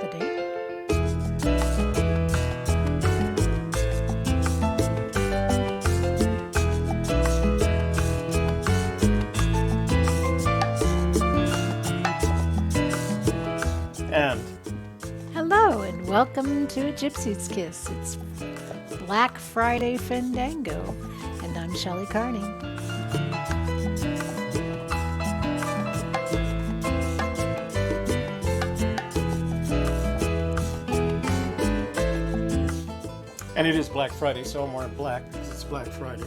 the date. And hello, and welcome to Gypsy Kiss. It's Black Friday Fenndango, and I'm Shelley Carney. And it is Black Friday, so I'm wearing black because it's Black Friday.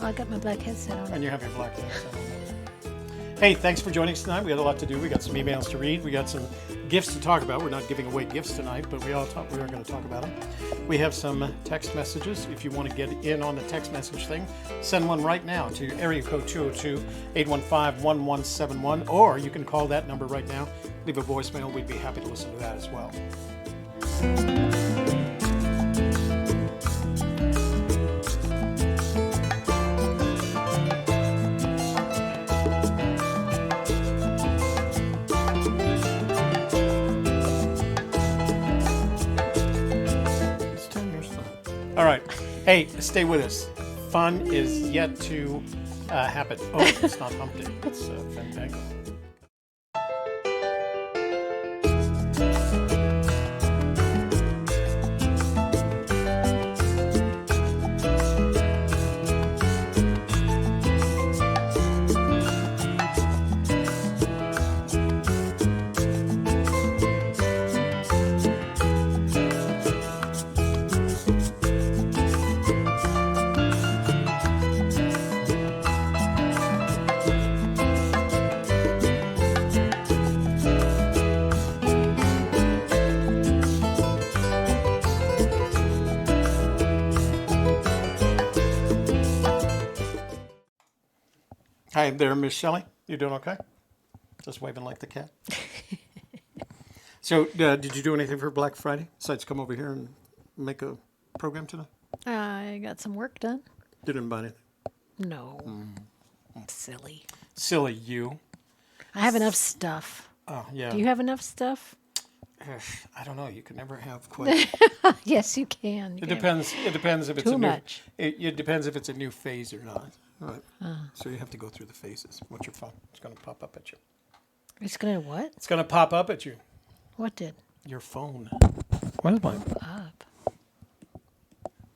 Oh, I got my black headset on. And you have your black headset on. Hey, thanks for joining us tonight. We had a lot to do. We got some emails to read. We got some gifts to talk about. We're not giving away gifts tonight, but we are going to talk about them. We have some text messages. If you want to get in on the text message thing, send one right now to area code 202-815-1171, or you can call that number right now. Leave a voicemail. We'd be happy to listen to that as well. All right. Hey, stay with us. Fun is yet to happen. Oh, it's not Hump Day. It's Fenndango. Hi there, Miss Shelley. You doing okay? Just waving like the cat. So, did you do anything for Black Friday besides come over here and make a program tonight? I got some work done. You didn't buy anything? No. Silly. Silly you. I have enough stuff. Oh, yeah. Do you have enough stuff? I don't know. You can never have quite. Yes, you can. It depends. It depends if it's Too a new. much. It depends if it's a new phase or not. Right. So you have to go through the phases. What's your phone? It's going to pop up at you. It's going to what? It's going to pop up at you. What did? Your phone. What is mine? Up.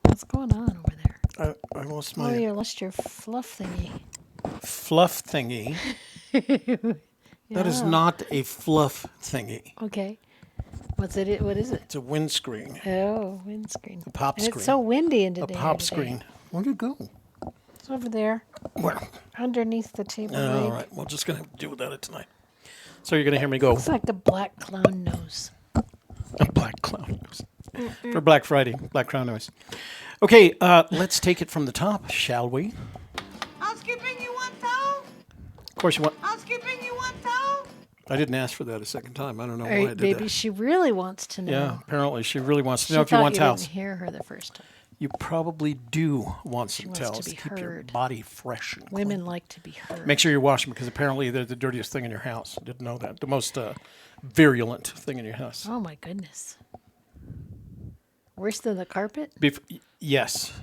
What's going on over there? I lost Oh, my you lost your fluff thingy. fluff thingy. That is not a fluff thingy. Okay. What's it? What is it? It's a windscreen. Oh, windscreen. A pop And screen. it's so windy in today. A pop screen. Where'd it go? It's over there, Where? underneath the table. All right. We're just going to deal with that tonight. So you're going to hear me go. It's like a black clown nose. A black clown nose. For Black Friday. Black clown nose. Okay. Let's take it from the top, shall we? Housekeeping, you want towel? Of course you want. Housekeeping, you want towel? I didn't ask for that a second time. I don't know why I did Maybe that. she really wants to know. Yeah. Apparently she really wants to She know if you thought want you towels. didn't hear her the first time. You probably do want some wants to towels be to keep your heard. body fresh and Women clean. like to be heard. Make sure you wash them because apparently they're the dirtiest thing in your house. Didn't know that. The most virulent thing in your house. Oh my goodness. Worse than the carpet? Yes.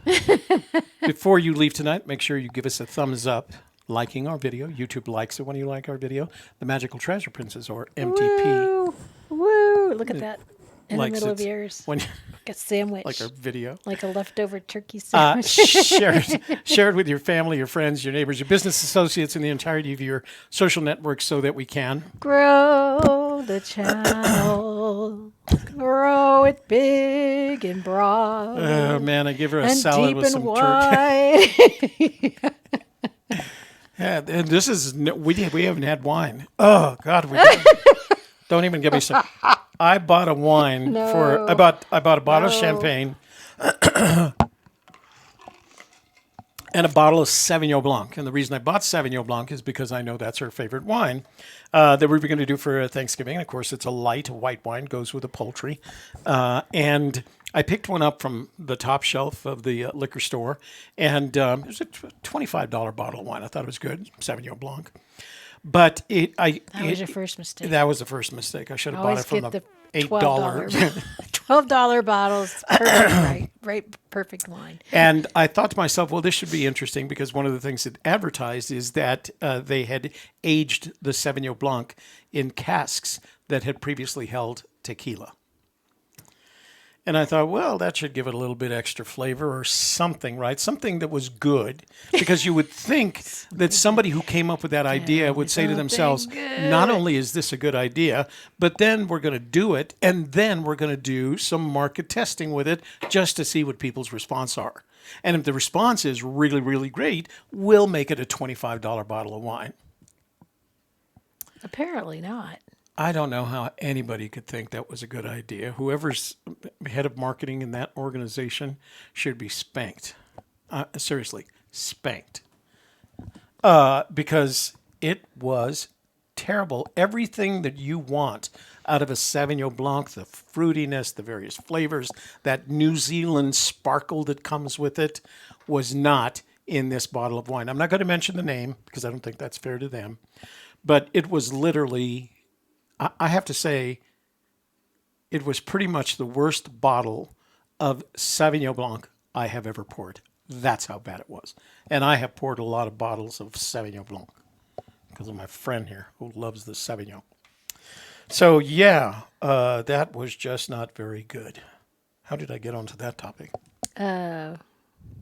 Before you leave tonight, make sure you give us a thumbs up, liking our video. YouTube likes it when you like our video. The Magical Treasure Princess, or MTP. Woo! Woo! Look at that. In the likes middle of it yours. when Like a sandwich. like our video. Like a leftover turkey sandwich. Share it with your family, your friends, your neighbors, your business associates, and the entirety of your social networks so that we can Grow the channel. Grow it big and broad. Oh man, I give her a and salad deep with and some turkey. wide. Yeah, and this is we haven't had wine. Oh God, we don't even give me some. I bought a wine for I bought a bottle of champagne and a bottle of Sauvignon Blanc. And the reason I bought Sauvignon Blanc is because I know that's her favorite wine that we were going to do for Thanksgiving. And of course, it's a light white wine, goes with the poultry. And I picked one up from the top shelf of the liquor store, and it was a $25 bottle of wine. I thought it was good, Sauvignon Blanc. But That was your first mistake. That was the first mistake. I should have bought Always it from get the the $8. $12 bottles. Perfect, right, perfect wine. And I thought to myself, well, this should be interesting because one of the things it advertised is that they had aged the Sauvignon Blanc in casks that had previously held tequila. And I thought, well, that should give it a little bit extra flavor or something, right? Something that was good. Because you would think that somebody who came up with that idea would say to themselves, not only is this a good idea, but then we're going to do it, and then we're going to do some market testing with it just to see what people's response are. And if the response is really, really great, we'll make it a $25 bottle of wine. Apparently not. I don't know how anybody could think that was a good idea. Whoever's head of marketing in that organization should be spanked. Seriously, spanked. Because it was terrible. Everything that you want out of a Sauvignon Blanc, the fruitiness, the various flavors, that New Zealand sparkle that comes with it, was not in this bottle of wine. I'm not going to mention the name because I don't think that's fair to them. But it was literally... I have to say, it was pretty much the worst bottle of Sauvignon Blanc I have ever poured. That's how bad it was. And I have poured a lot of bottles of Sauvignon Blanc because of my friend here who loves the Sauvignon. So, yeah, that was just not very good. How did I get onto that topic?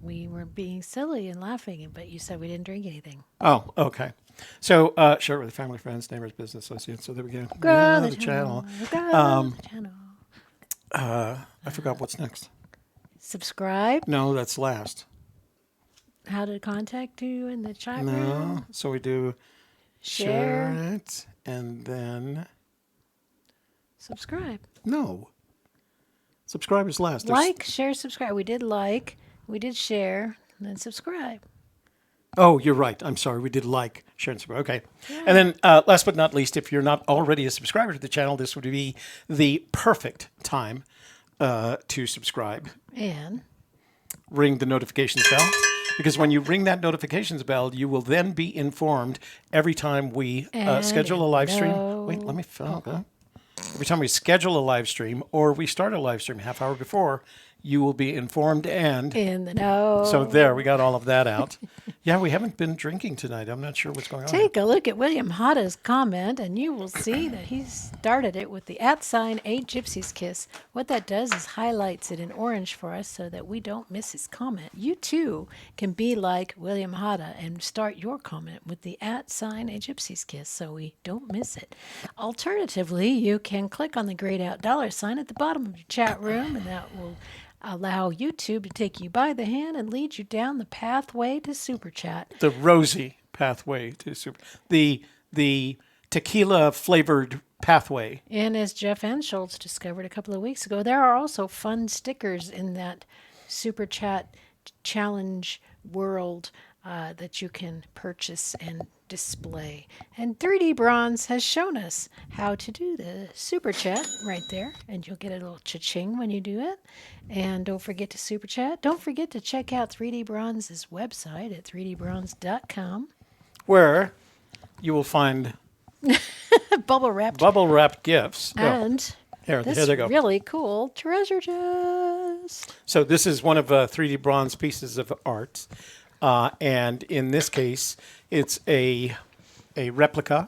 We were being silly and laughing, but you said we didn't drink anything. Oh, okay. So, share it with family, friends, neighbors, business associates. So there we go. Grow the channel. Grow the channel. I forgot what's next. Subscribe. No, that's last. How to contact you in the chat No. room. So we do share it and then Subscribe. no. Subscribe is last. There's- Like, share, subscribe. We did like, we did share, and then subscribe. Oh, you're right. I'm sorry. We did like, share, and subscribe. Okay. Yeah. And then last but not least, if you're not already a subscriber to the channel, this would be the perfect time to subscribe. And ring the notifications bell. Because when you ring that notifications bell, you will then be informed every time we schedule a live stream. Wait, let me fill that. Every time we schedule a live stream or we start a live stream half hour before, you will be informed and in the know. So there, we got all of that out. Yeah, we haven't been drinking tonight. I'm not sure what's going on. Take a look at William Hada's comment, and you will see that he started it with the @ A Gypsy's Kiss. What that does is highlights it in orange for us so that we don't miss his comment. You too can be like William Hada and start your comment with the @ A Gypsy's Kiss so we don't miss it. Alternatively, you can click on the grayed out $ at the bottom of your chat room, and that will allow YouTube to take you by the hand and lead you down the pathway to Super Chat. The rosy pathway to Super. The tequila flavored pathway. And as Jeff Anschultz discovered a couple of weeks ago, there are also fun stickers in that Super Chat challenge world that you can purchase and display. And 3D Bronze has shown us how to do the Super Chat right there. And you'll get a little cha-ching when you do it. And don't forget to Super Chat. Don't forget to check out 3D Bronze's website at 3dbronze.com. Where you will find bubble-wrapped gifts. And here this they go. Really cool treasure chest. So this is one of 3D Bronze pieces of art. And in this case, it's a replica,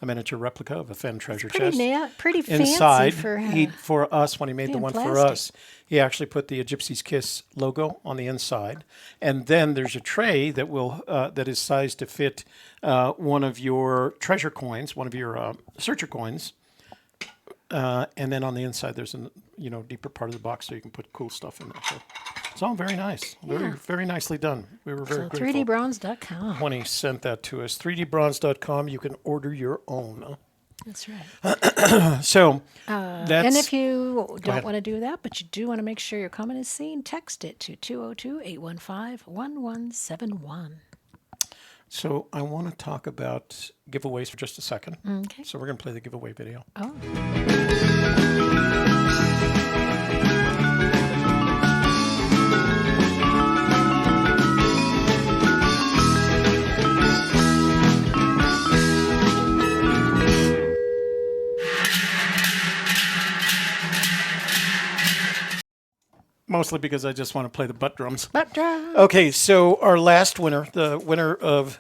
a miniature replica of a Fenn Treasure chest. Pretty Inside, fancy for us, when he made the one plastic. for us, he actually put the Gypsy Kiss logo on the inside. And then there's a tray that will that is sized to fit one of your treasure coins, one of your searcher coins. And then on the inside, there's a deeper part of the box so you can put cool stuff in there. So it's all very nice, very nicely done. We were very grateful. 3dbronze.com. When he sent that to us, 3dbronze.com. You can order your own. That's right. So and if you don't want to do that, but you do want to make sure your comment is seen, text it to 202-815-1171. So I want to talk about giveaways for just a second. Okay. So we're going to play the giveaway video. Oh. mostly because I just want to play the butt drums. Butt drum. Okay, so our last winner, the winner of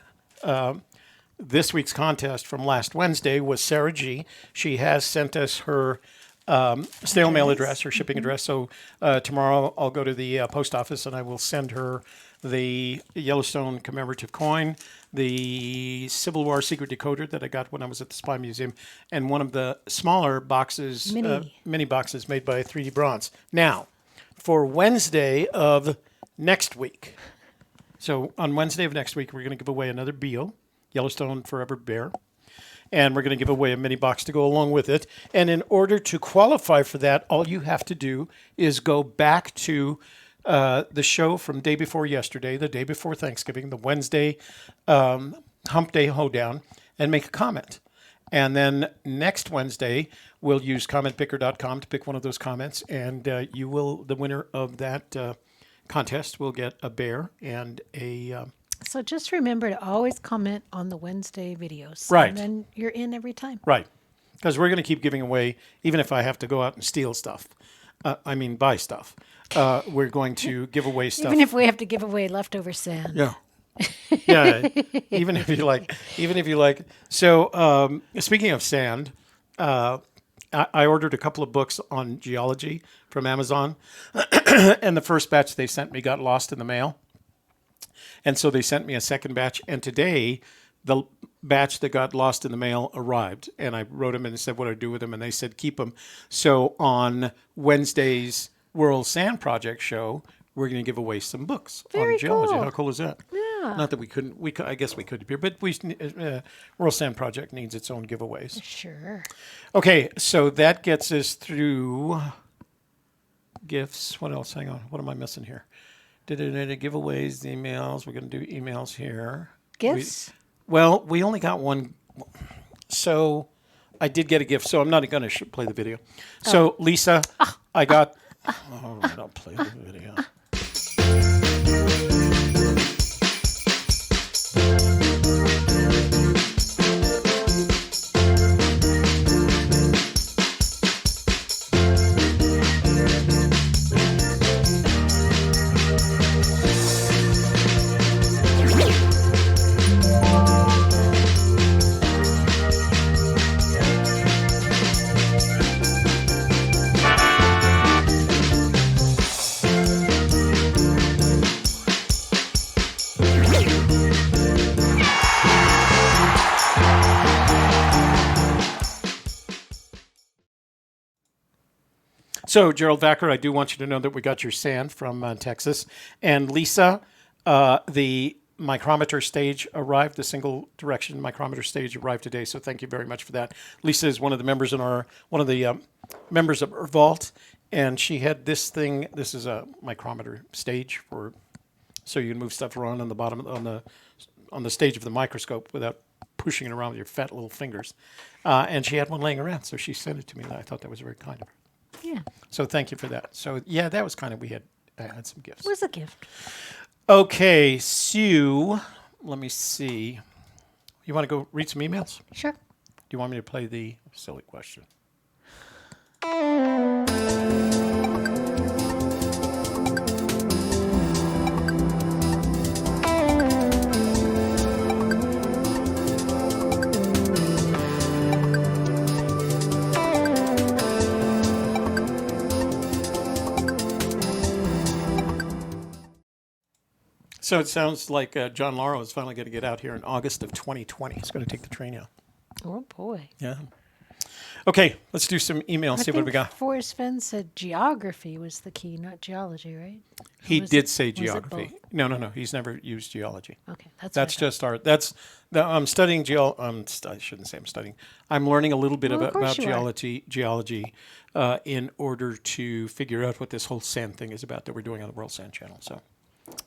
this week's contest from last Wednesday was Sarah G. She has sent us her snail mail address, her shipping address. So tomorrow I'll go to the post office and I will send her the Yellowstone commemorative coin, the Civil War secret decoder that I got when I was at the Spy Museum, and one of the smaller boxes, mini boxes made by 3D Bronze. Now, for Wednesday of next week, so on Wednesday of next week, we're going to give away another Beal, Yellowstone Forever Bear. And we're going to give away a mini box to go along with it. And in order to qualify for that, all you have to do is go back to the show from day before yesterday, the day before Thanksgiving, the Wednesday Hump Day Hoedown, and make a comment. And then next Wednesday, we'll use commentpicker.com to pick one of those comments, and you will, the winner of that contest, will get a bear and a... So just remember to always comment on the Wednesday videos. Right. And then you're in every time. Right. Because we're going to keep giving away, even if I have to go out and steal stuff. Buy stuff. We're going to give away stuff. Even if we have to give away leftover sand. Yeah. Yeah. Even if you like. So speaking of sand, I ordered a couple of books on geology from Amazon. And the first batch they sent me got lost in the mail. And so they sent me a second batch. And today, the batch that got lost in the mail arrived. And I wrote them and said what I'd do with them. And they said, keep them. So on Wednesday's World Sand Project show, we're going to give away some books on geology. cool. How cool is that? Yeah. Not that we couldn't. I guess we could here. But World Sand Project needs its own giveaways. Sure. Okay, so that gets us through gifts. What else? Hang on. What am I missing here? Giveaways, emails. We're going to do emails here. Gifts? We only got one. So I did get a gift. So I'm not going to play the video. So Lisa, I got. Oh, don't play the video. So, Gerald Vacker, I do want you to know that we got your sand from Texas. And Lisa, the micrometer stage arrived, the single direction micrometer stage arrived today. So thank you very much for that. Lisa is one of the members in members of our vault. And she had this thing. This is a micrometer stage so you can move stuff around on the bottom, on the stage of the microscope without pushing it around with your fat little fingers. And she had one laying around. So she sent it to me. And I thought that was very kind of her. Yeah. So thank you for that. So yeah, that was kind of, I had some gifts. It was a gift. Okay, Sue, let me see. You want to go read some emails? Sure. Do you want me to play the silly question? So it sounds like John Lauro is finally going to get out here in August of 2020. He's going to take the train out. Oh, boy. Yeah. Okay, let's do some emails, see what we got. Forrest Fenn said geography was the key, not geology, right? He did say was it geography. both? No. He's never used geology. Okay, that's That's just our. I'm studying I shouldn't say I'm studying. I'm learning a little bit Well, of about course you are. geology, in order to figure out what this whole sand thing is about that we're doing on the World Sand Channel. So,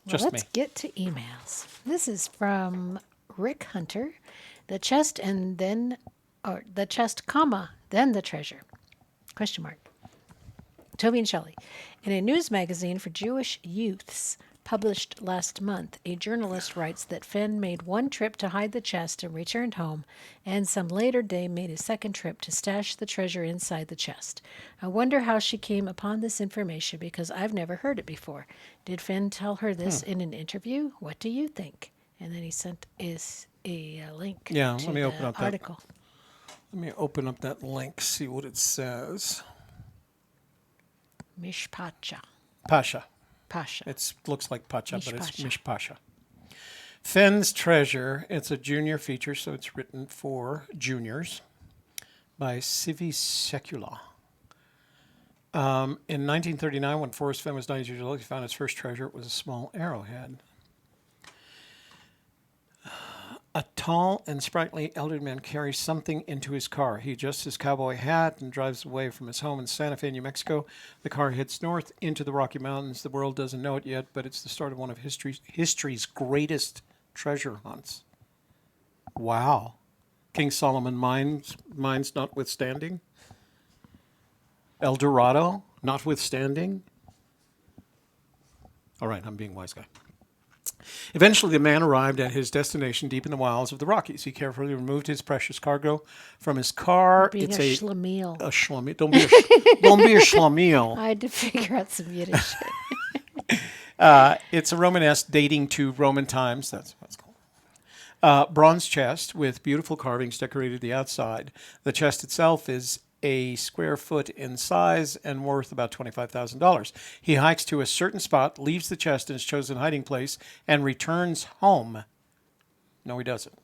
just let's me. get to emails. This is from Rick Hunter. The chest and then, or the chest, comma, then the treasure. Question mark. Toby and Shelley. In a news magazine for Jewish youths published last month, a journalist writes that Fenn made one trip to hide the chest and returned home, and some later day made a second trip to stash the treasure inside the chest. I wonder how she came upon this information because I've never heard it before. Did Fenn tell her this in an interview? What do you think? And then he sent us a link Yeah, to let me open the up that. article. Let me open up that link, see what it says. Mishpacha. Pasha. Pasha. It looks like Pacha, but it's Mishpasha. Mishpasha. Fenn's Treasure. It's a junior feature, so it's written for juniors by Civi Secula. In 1939, when Forrest Fenn was 9 years old, he found his first treasure. It was a small arrowhead. A tall and sprightly elderly man carries something into his car. He adjusts his cowboy hat and drives away from his home in Santa Fe, New Mexico. The car heads north into the Rocky Mountains. The world doesn't know it yet, but it's the start of one of history's greatest treasure hunts. Wow. King Solomon mines notwithstanding. El Dorado notwithstanding. All right, I'm being wise guy. Eventually, the man arrived at his destination deep in the wilds of the Rockies. He carefully removed his precious cargo from his car. Being It's a schlemiel. a schlemiel. Don't be a schlemiel. I had to figure out some Yiddish. It's a Romanesque dating to Roman times. That's what it's called. Bronze chest with beautiful carvings decorated the outside. The chest itself is a square foot in size and worth about $25,000. He hikes to a certain spot, leaves the chest in his chosen hiding place, and returns home. No, he doesn't.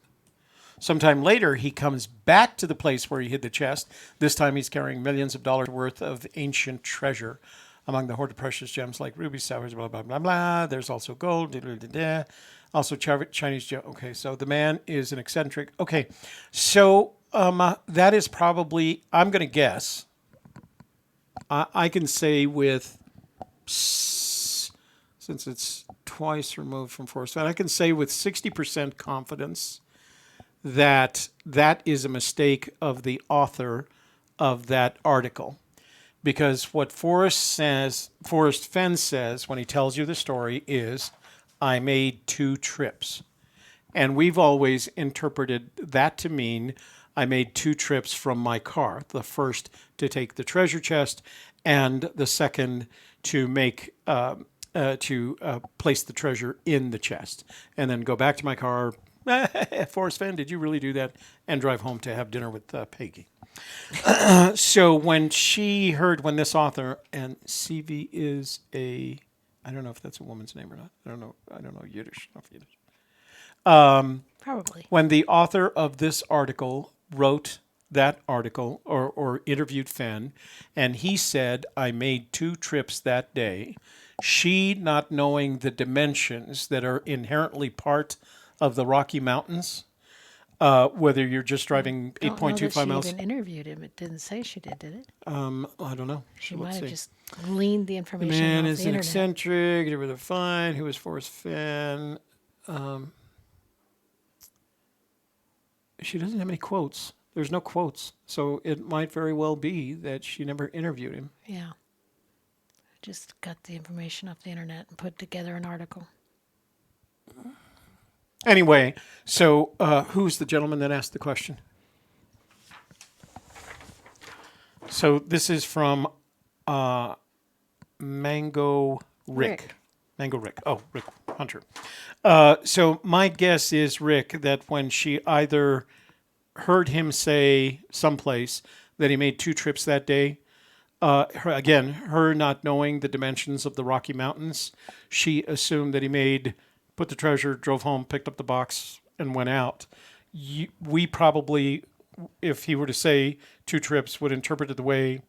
Sometime later, he comes back to the place where he hid the chest. This time, he's carrying millions of dollars worth of ancient treasure. Among the hoard of precious gems like rubies, sapphires, blah, blah, blah, blah. There's also gold. Da, da, da, da. Also Chinese gem. Okay, so the man is an eccentric. Okay, so that is probably, I'm going to guess, I can say with, since it's twice removed from Forrest Fenn, I can say with 60% confidence that that is a mistake of the author of that article. Because what Forrest Fenn says when he tells you the story is, I made 2 trips. And we've always interpreted that to mean I made 2 trips from my car. The first to take the treasure chest, and the second to make place the treasure in the chest, and then go back to my car. Forrest Fenn, did you really do that? And drive home to have dinner with Peggy. So when this author, and CV is I don't know if that's a woman's name or not. I don't know Yiddish. Probably. When the author of this article wrote that article or interviewed Fenn, and he said, I made 2 trips that day, she, not knowing the dimensions that are inherently part of the Rocky Mountains, whether you're just driving 8.25 miles. She even interviewed him. It didn't say she did it? I don't know. She Let's might have see. just gleaned the The information man off is the an internet. eccentric, never to find. Who was Forrest Fenn? She doesn't have any quotes. There's no quotes. So it might very well be that she never interviewed him. Yeah. Just got the information off the internet and put together an article. Anyway, so who's the gentleman that asked the question? So this is from Mango Rick. Mango Rick. Oh, Rick Hunter. So my guess is, Rick, that when she either heard him say someplace that he made 2 trips that day, her not knowing the dimensions of the Rocky Mountains, she assumed that he put the treasure, drove home, picked up the box, and went out. We probably, if he were to say 2 trips, would interpret it the way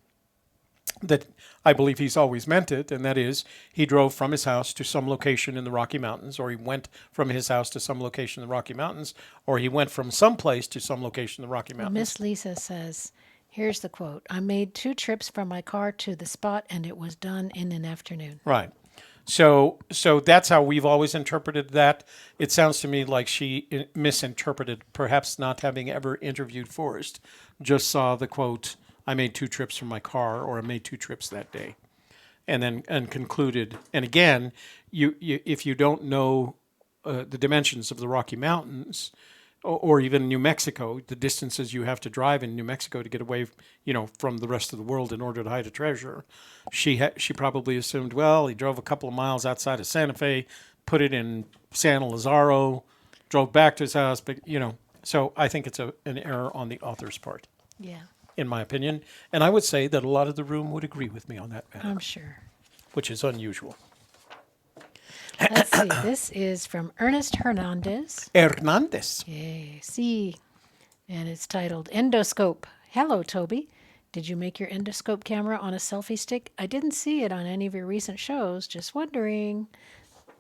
that I believe he's always meant it, and that is he drove from his house to some location in the Rocky Mountains, or he went from his house to some location in the Rocky Mountains, or he went from some place to some location in the Rocky Mountains. Miss Lisa says, here's the quote, I made 2 trips from my car to the spot, and it was done in an afternoon. Right. So that's how we've always interpreted that. It sounds to me like she misinterpreted, perhaps not having ever interviewed Forrest, just saw the quote, I made 2 trips from my car, or I made 2 trips that day. and concluded. And again, you if you don't know the dimensions of the Rocky Mountains, or even New Mexico, the distances you have to drive in New Mexico to get away, from the rest of the world in order to hide a treasure, she probably assumed, well, he drove a couple of miles outside of Santa Fe, put it in San Lazaro, drove back to his house, but so I think it's an error on the author's part. Yeah, In my opinion, and I would say that a lot of the room would agree with me on that matter, I'm sure. which is unusual. Let's see. This is from Ernest Hernandez. Hernandez. Yay, see. And it's titled Endoscope. Hello, Toby. Did you make your endoscope camera on a selfie stick? I didn't see it on any of your recent shows. Just wondering.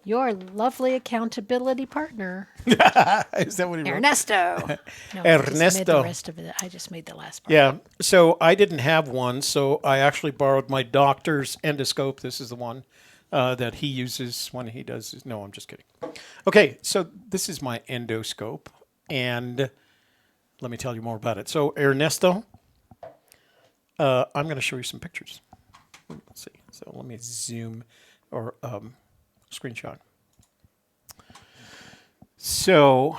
Your lovely accountability partner, Is that what he wrote? Ernesto. No, Ernesto. I just made the last part. Yeah. So I didn't have one, so I actually borrowed my doctor's endoscope. This is the one that he uses when he does his... No, I'm just kidding. Okay, so this is my endoscope, and let me tell you more about it. So Ernesto, I'm going to show you some pictures. Let's see. So let me zoom or screenshot. So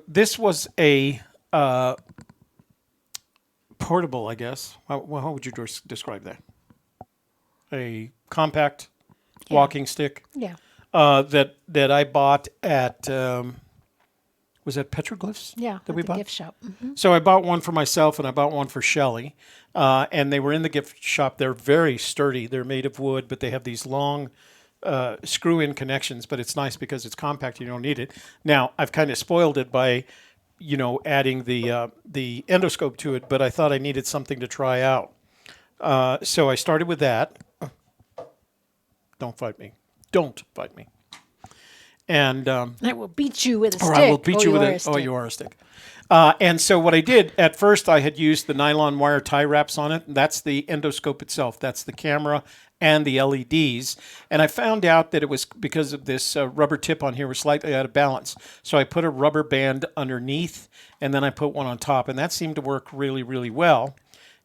this was a portable, I guess. How would you describe that? A compact walking stick. Yeah. That I bought at was that Petroglyphs? Yeah. That we at the bought. gift shop. Mm-hmm. So I bought one for myself and I bought one for Shelley, and they were in the gift shop. They're very sturdy. They're made of wood, but they have these long screw-in connections. But it's nice because it's compact. You don't need it. Now I've kind of spoiled it by, adding the endoscope to it. But I thought I needed something to try out, so I started with that. Don't fight me. Don't fight me. And I will beat you with a stick. or I will beat you with a a... stick. Oh, you are a stick. And so what I did, at first I had used the nylon wire tie wraps on it. That's the endoscope itself. That's the camera and the LEDs. And I found out that it was because of this rubber tip on here was slightly out of balance. So I put a rubber band underneath, and then I put one on top. And that seemed to work really, really well.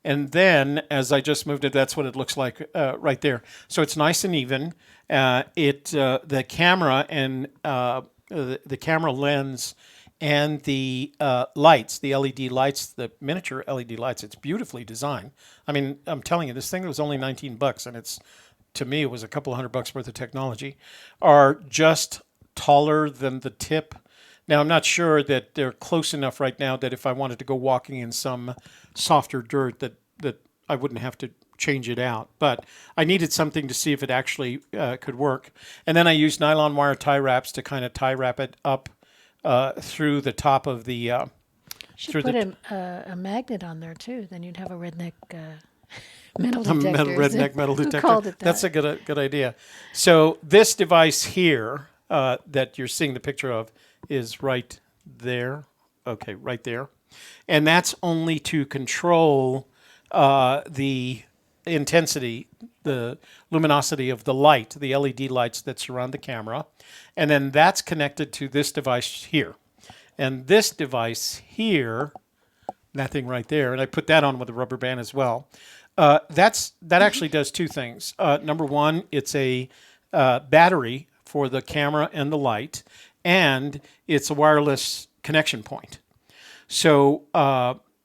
And then, as I just moved it, that's what it looks like right there. So it's nice and even. The camera and the camera lens and the lights, the LED lights, the miniature LED lights, it's beautifully designed. I mean, I'm telling you, this thing was only $19, and to me, it was a couple $100 worth of technology, are just taller than the tip. Now, I'm not sure that they're close enough right now that if I wanted to go walking in some softer dirt that I wouldn't have to change it out. But I needed something to see if it actually could work. And then I used nylon wire tie wraps to kind of tie wrap it up through the top of the... Should put a magnet on there, too. Then you'd have a redneck metal detector. Redneck metal detector. Who called it that? That's a good idea. So this device here that you're seeing the picture of is right there. Okay, right there. And that's only to control the intensity, the luminosity of the light, the LED lights that surround the camera. And then that's connected to this device here. And this device here, that thing right there, and I put that on with a rubber band as well. That actually does two things. Number one, it's a battery for the camera and the light, and it's a wireless connection point. So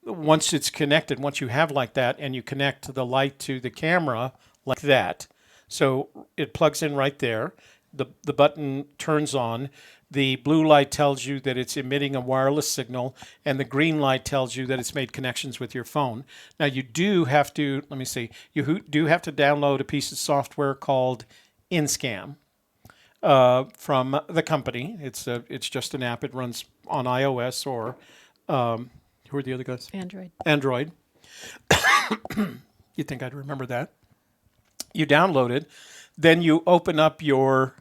once it's connected, once you have like that, and you connect the light to the camera like that, so it plugs in right there. The button turns on. The blue light tells you that it's emitting a wireless signal, and the green light tells you that it's made connections with your phone. Now, you do have to, let me see, you do have to download a piece of software called InScam from the company. It's just an app. It runs on iOS or, who are the other guys? Android. You'd think I'd remember that. You download it. Then you open up your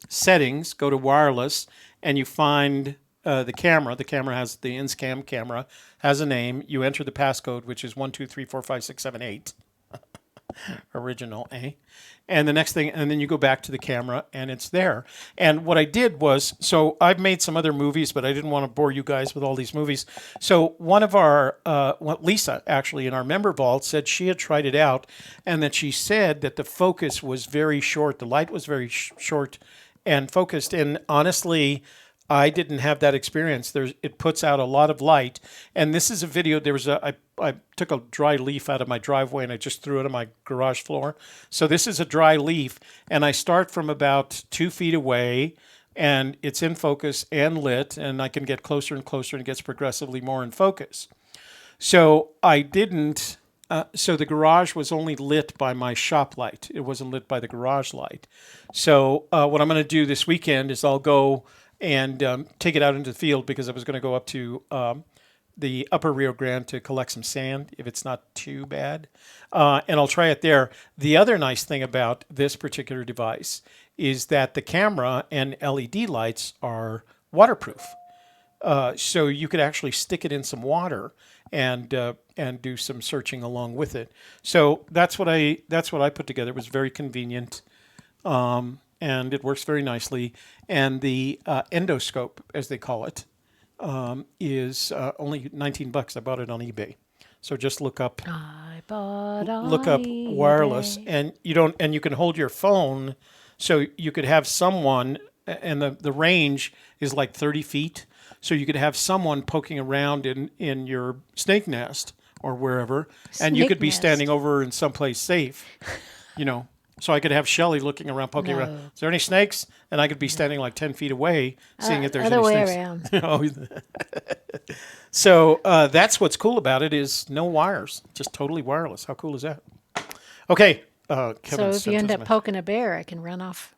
settings, go to wireless, and you find the camera. The camera has the InScam camera, has a name. You enter the passcode, which is 1234567 8. Original, eh? And the next thing, and then you go back to the camera and it's there. And what I did was, so I've made some other movies, but I didn't want to bore you guys with all these movies. So one of our, Lisa actually in our member vault said she had tried it out and that she said that the focus was very short. The light was very short and focused. And honestly, I didn't have that experience. It puts out a lot of light. And this is a video. I took a dry leaf out of my driveway and I just threw it on my garage floor. So this is a dry leaf. And I start from about 2 feet away and it's in focus and lit. And I can get closer and closer and it gets progressively more in focus. So I didn't. So the garage was only lit by my shop light. It wasn't lit by the garage light. So what I'm going to do this weekend is I'll go and take it out into the field because I was going to go up to the upper Rio Grande to collect some sand if it's not too bad. And I'll try it there. The other nice thing about this particular device is that the camera and LED lights are waterproof. So you could actually stick it in some water and do some searching along with it. So that's what I put together. It was very convenient. And it works very nicely. And the endoscope, as they call it, is only $19. I bought it on eBay. So just look up wireless, and you can hold your phone. So you could have someone, and the range is like 30 feet. So you could have someone poking around in your snake nest or wherever, and you could be standing over in someplace safe, So I could have Shelley looking around, poking around. Is there any snakes? And I could be standing like 10 feet away, seeing if there's any snakes. Other way around. So that's what's cool about it is no wires, just totally wireless. How cool is that? Okay. Kevin, so if you end up poking a bear, I can run off.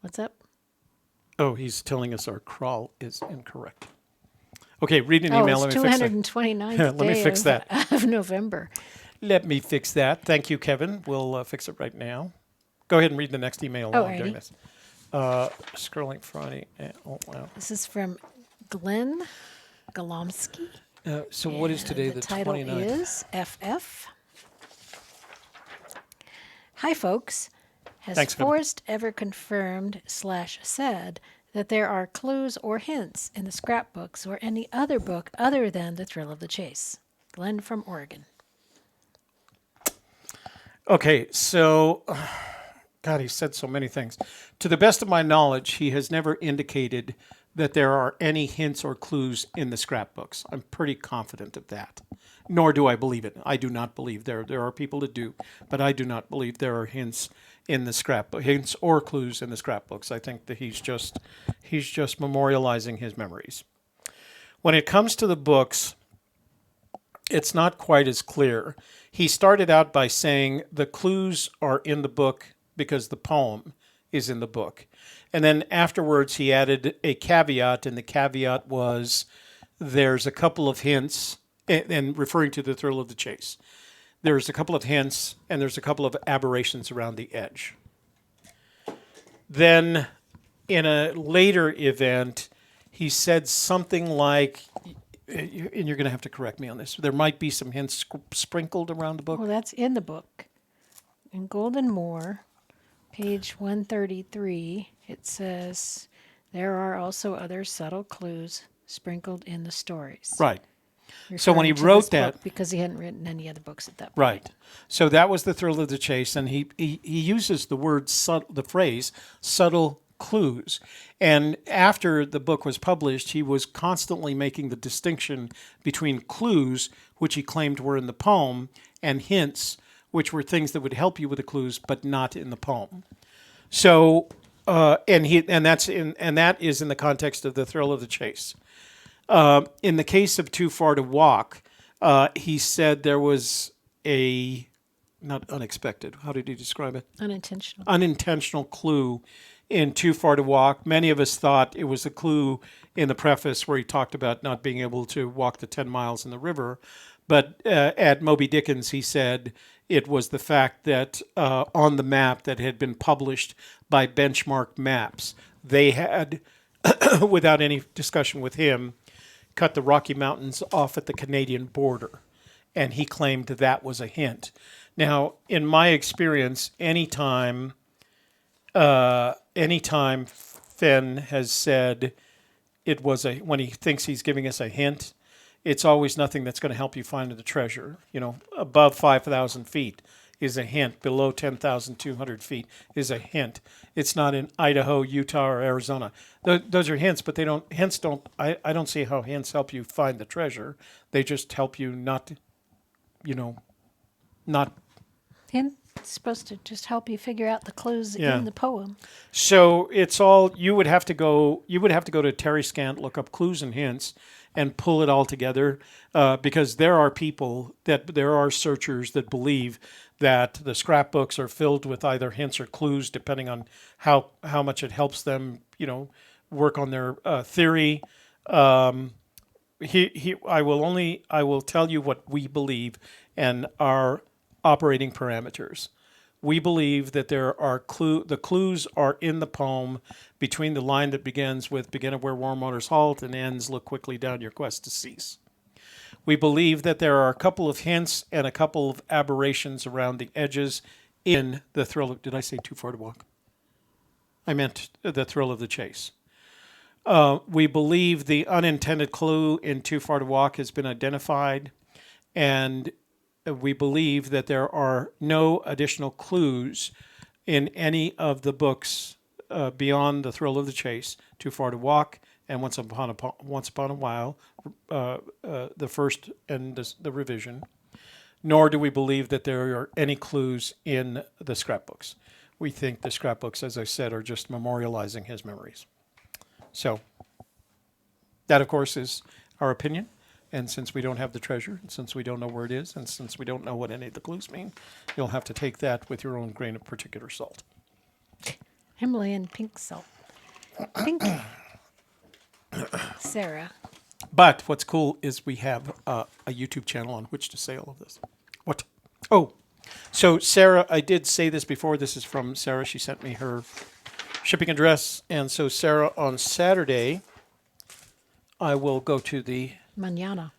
What's up? Oh, he's telling us our crawl is incorrect. Okay, read an email. Let me fix that. 229th Let me fix that. Of November. Let me fix that. Thank you, Kevin. We'll fix it right now. Go ahead and read the next email while I'm doing this. Scrolling Friday. Oh, wow. This is from Glenn Golomsky. So what is today, the 29th? The title is FF. Hi, folks. Has Forrest ever confirmed / said that there are clues or hints in the scrapbooks or any other book other than The Thrill of the Chase? Glenn from Oregon. Okay, so, God, he said so many things. To the best of my knowledge, he has never indicated that there are any hints or clues in the scrapbooks. I'm pretty confident of that. Nor do I believe it. I do not believe there are people that do, but I do not believe there are hints in the scrapbook, hints or clues in the scrapbooks. I think that he's just memorializing his memories. When it comes to the books, it's not quite as clear. He started out by saying the clues are in the book because the poem is in the book. And then afterwards he added a caveat, and the caveat was there's a couple of hints, and referring to The Thrill of the Chase. There's a couple of hints, and there's a couple of aberrations around the edge. Then, in a later event, he said something like, and you're going to have to correct me on this, there might be some hints sprinkled around the book. Well, that's in the book. In Golden Moor, page 133, it says, there are also other subtle clues sprinkled in the stories. Right. So when he wrote that, because he hadn't written any other books at that point. Right. So that was The Thrill of the Chase, and he uses the phrase subtle clues. And after the book was published, he was constantly making the distinction between clues, which he claimed were in the poem, and hints, which were things that would help you with the clues, but not in the poem. So, that is in the context of The Thrill of the Chase. In the case of Too Far to Walk, he said there was not unexpected, how did he describe it? Unintentional clue in Too Far to Walk. Many of us thought it was a clue in the preface where he talked about not being able to walk the 10 miles in the river. But at Moby Dickens, he said it was the fact that on the map that had been published by Benchmark Maps, they had, without any discussion with him, cut the Rocky Mountains off at the Canadian border. and he claimed that was a hint. Now, in my experience, anytime Fenn has said it was when he thinks he's giving us a hint, it's always nothing that's going to help you find the treasure. You know, above 5,000 feet is a hint. Below 10,200 feet is a hint. It's not in Idaho, Utah, or Arizona. Those are hints, but they don't. Hints don't. I don't see how hints help you find the treasure. They just help you not, not. Hint supposed to just help you figure out the clues in the poem. So it's all you would have to go. You would have to go to Terry Scant, look up clues and hints, and pull it all together. Because there are searchers that believe that the scrapbooks are filled with either hints or clues, depending on how much it helps them, work on their theory. I will tell you what we believe and our operating parameters. We believe that the clues are in the poem between the line that begins with "begin at where warm waters halt" and ends "look quickly down your quest to cease." We believe that there are a couple of hints and a couple of aberrations around the edges in the thrill of, did I say Too Far to Walk? I meant the thrill of the chase. We believe the unintended clue in Too Far to Walk has been identified, and we believe that there are no additional clues in any of the books beyond the thrill of the chase, Too Far to Walk, and Once Upon a While, the first and the revision. Nor do we believe that there are any clues in the scrapbooks. We think the scrapbooks, as I said, are just memorializing his memories. So that, of course, is our opinion. And since we don't have the treasure, and since we don't know where it is, and since we don't know what any of the clues mean, you'll have to take that with your own grain of particular salt. Himalayan pink salt. Pink. Sarah. But what's cool is we have a YouTube channel on which to say all of this. What? Oh, so Sarah, I did say this before. This is from Sarah. She sent me her shipping address. And so, Sarah, on Saturday, I will go to the... Mañana.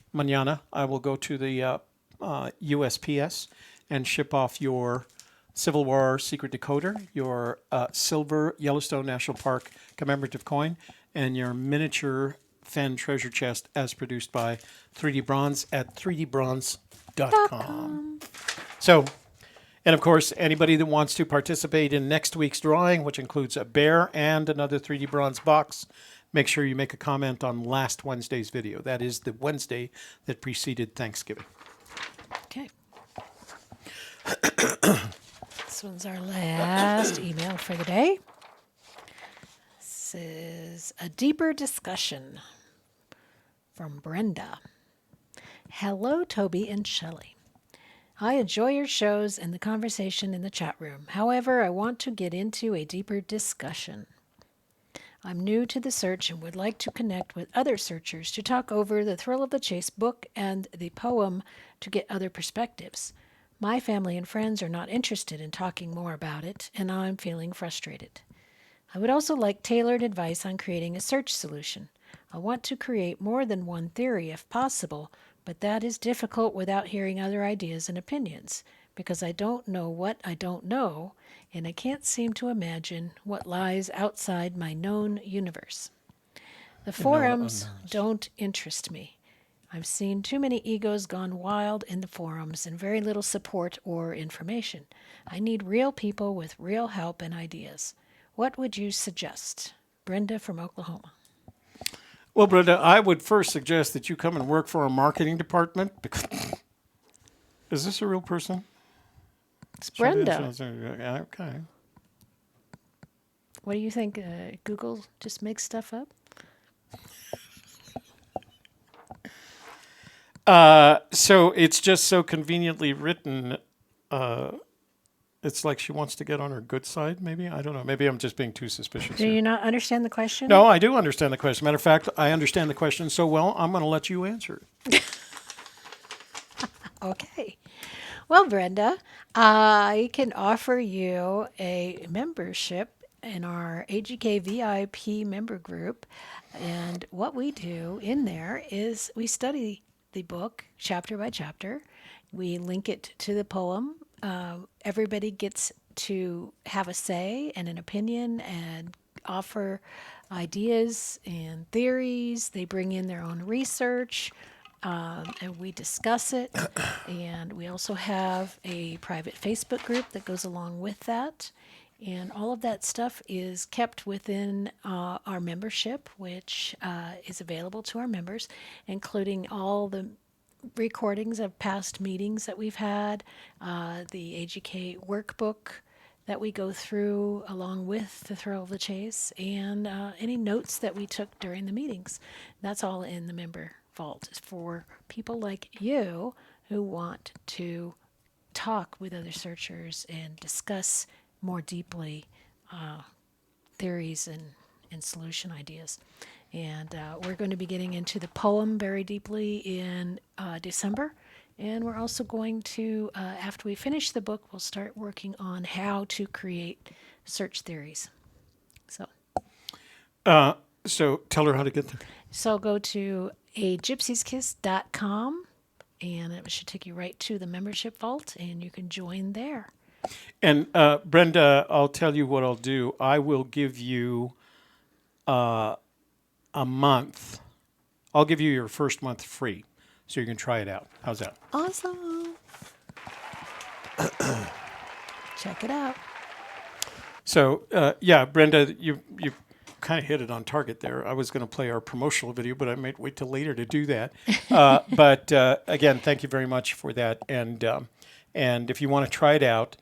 I will go to the USPS and ship off your Civil War secret decoder, your silver Yellowstone National Park commemorative coin, and your miniature Fenn treasure chest as produced by 3D Bronze at 3dbronze.com. So, and of course, anybody that wants to participate in next week's drawing, which includes a bear and another 3D Bronze box, make sure you make a comment on last Wednesday's video. That is the Wednesday that preceded Thanksgiving. Okay. This one's our last email for the day. This is a deeper discussion from Brenda. Hello, Toby and Shelley. I enjoy your shows and the conversation in the chat room. However, I want to get into a deeper discussion. I'm new to the search and would like to connect with other searchers to talk over the Thrill of the Chase book and the poem to get other perspectives. My family and friends are not interested in talking more about it, and I'm feeling frustrated. I would also like tailored advice on creating a search solution. I want to create more than one theory if possible, but that is difficult without hearing other ideas and opinions, because I don't know what I don't know, and I can't seem to imagine what lies outside my known universe. The forums don't interest me. I've seen too many egos gone wild in the forums and very little support or information. I need real people with real help and ideas. What would you suggest? Brenda from Oklahoma. Well, Brenda, I would first suggest that you come and work for our marketing department. Is this a real person? It's Brenda. Okay. What do you think? Google just makes stuff up? So it's just so conveniently written. It's like she wants to get on her good side, maybe? I don't know. Maybe I'm just being too suspicious. Do you not understand the question? No, I do understand the question. Matter of fact, I understand the question so well, I'm going to let you answer it. Okay. Well, Brenda, I can offer you a membership in our AGK VIP member group. And what we do in there is we study the book chapter by chapter, We link it to the poem. Everybody gets to have a say and an opinion and offer ideas and theories. They bring in their own research, and we discuss it. And we also have a private Facebook group that goes along with that. And all of that stuff is kept within our membership, which is available to our members, including all the recordings of past meetings that we've had, the AGK workbook that we go through along with the Thrill of the Chase, and any notes that we took during the meetings. That's all in the member vault. It's for people like you who want to talk with other searchers and discuss more deeply theories and solution ideas. And we're going to be getting into the poem very deeply in December. And we're also going to, after we finish the book, we'll start working on how to create search theories. So tell her how to get there. So go to agypsieskiss.com, and it should take you right to the membership vault, and you can join there. And Brenda, I'll tell you what I'll do. I will give you a month. I'll give you your first month free, so you can try it out. How's that? Awesome. Check it out. So yeah, Brenda, you kind of hit it on target there. I was going to play our promotional video, but I might wait till later to do that. But again, thank you very much for that. And if you want to try it out,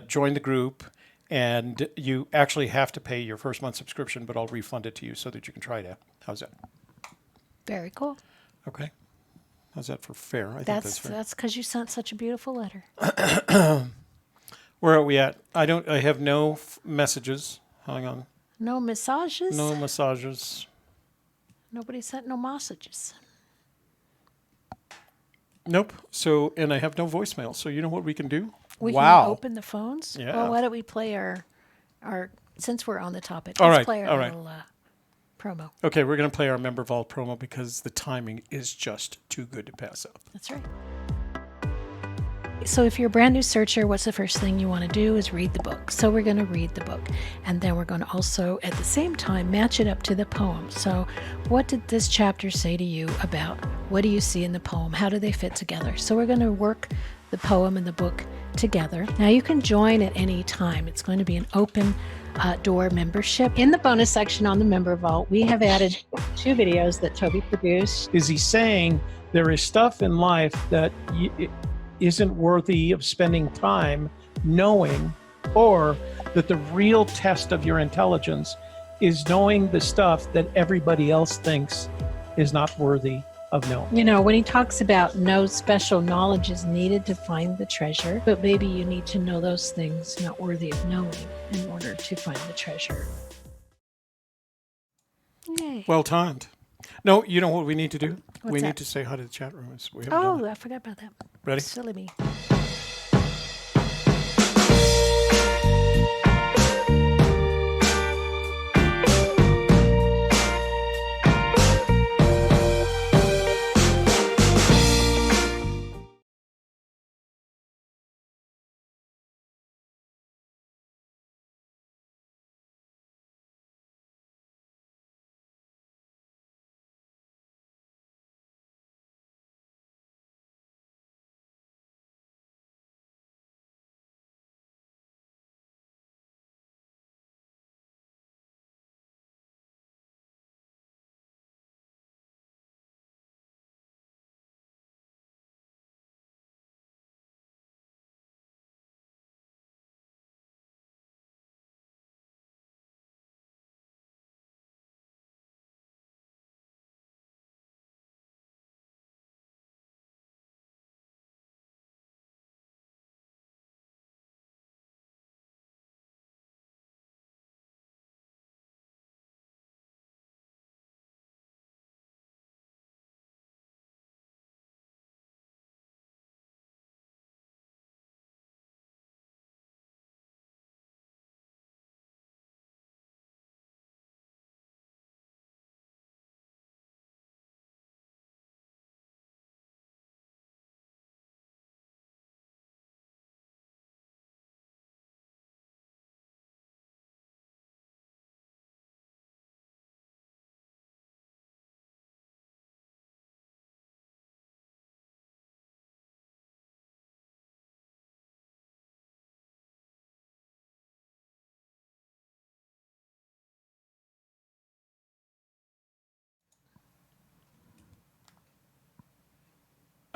join the group. And you actually have to pay your first month subscription, but I'll refund it to you so that you can try it out. How's that? Very cool. Okay. How's that for fair? I think That's fair. that's because you sent such a beautiful letter. Where are we at? I have no messages. Hang on. No massages. No massages. Nobody sent no messages. Nope. So, and I have no voicemail. So you know what we can do? We Wow. can open the phones. Yeah. Well, why don't we play our since we're on the topic? All Let's right, play our all right. little promo. Okay, we're going to play our Member Vault promo because the timing is just too good to pass up. That's right. So if you're a brand new searcher, what's the first thing you want to do is read the book. So we're going to read the book. And then we're going to also, at the same time, match it up to the poem. So what did this chapter say to you about what do you see in the poem? How do they fit together? So we're going to work the poem and the book together. Now you can join at any time. It's going to be an open door membership. In the bonus section on the Member Vault, we have added 2 videos that Toby produced. Is he saying there is stuff in life that isn't worthy of spending time knowing, or that the real test of your intelligence is knowing the stuff that everybody else thinks is not worthy of knowing? You know, when he talks about no special knowledge is needed to find the treasure, but maybe you need to know those things not worthy of knowing in order to find the treasure. Yay. Well timed. No, you know what we need to do? What's we that? need to say hi to the chat room. We haven't done Oh, it. I forgot about that. Ready? Silly me.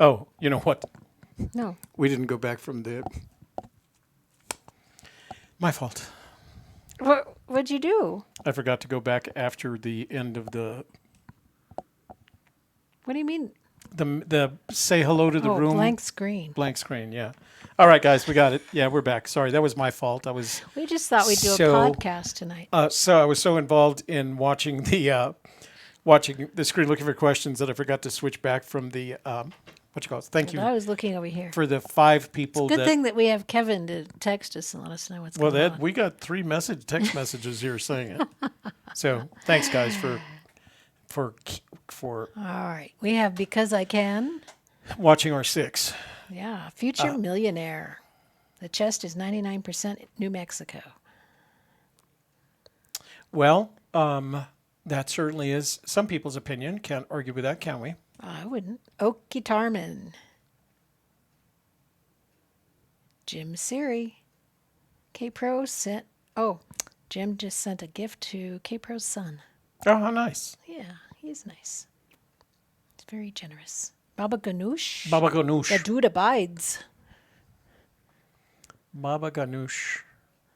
Oh, you know what? No. We didn't go back from the... My fault. What'd you do? I forgot to go back after the end of the What do you mean? the say hello to the room. Blank screen. Blank screen, yeah. All right, guys, we got it. Yeah, we're back. Sorry, that was my fault. We just thought we'd do a So- podcast tonight. So I was so involved in watching the screen, looking for questions, that I forgot to switch back from the what you call it. Thank you I was looking over here. for the 5 people. Good thing that we have Kevin to text us and let us know what's Well, going on. we got 3 text messages here saying it. So thanks, guys, for All right. We have Because I Can. watching our 6. Yeah. Future Millionaire. The chest is 99% New Mexico. Well, that certainly is some people's opinion. Can't argue with that, can we? I wouldn't. Okie Tarman. Jim Siri. K-Pro sent... Oh, Jim just sent a gift to K-Pro's son. Oh, how nice. Yeah, he's nice. He's very generous. Baba Ganoush. Baba Ganoush. The dude abides. Baba Ganoush.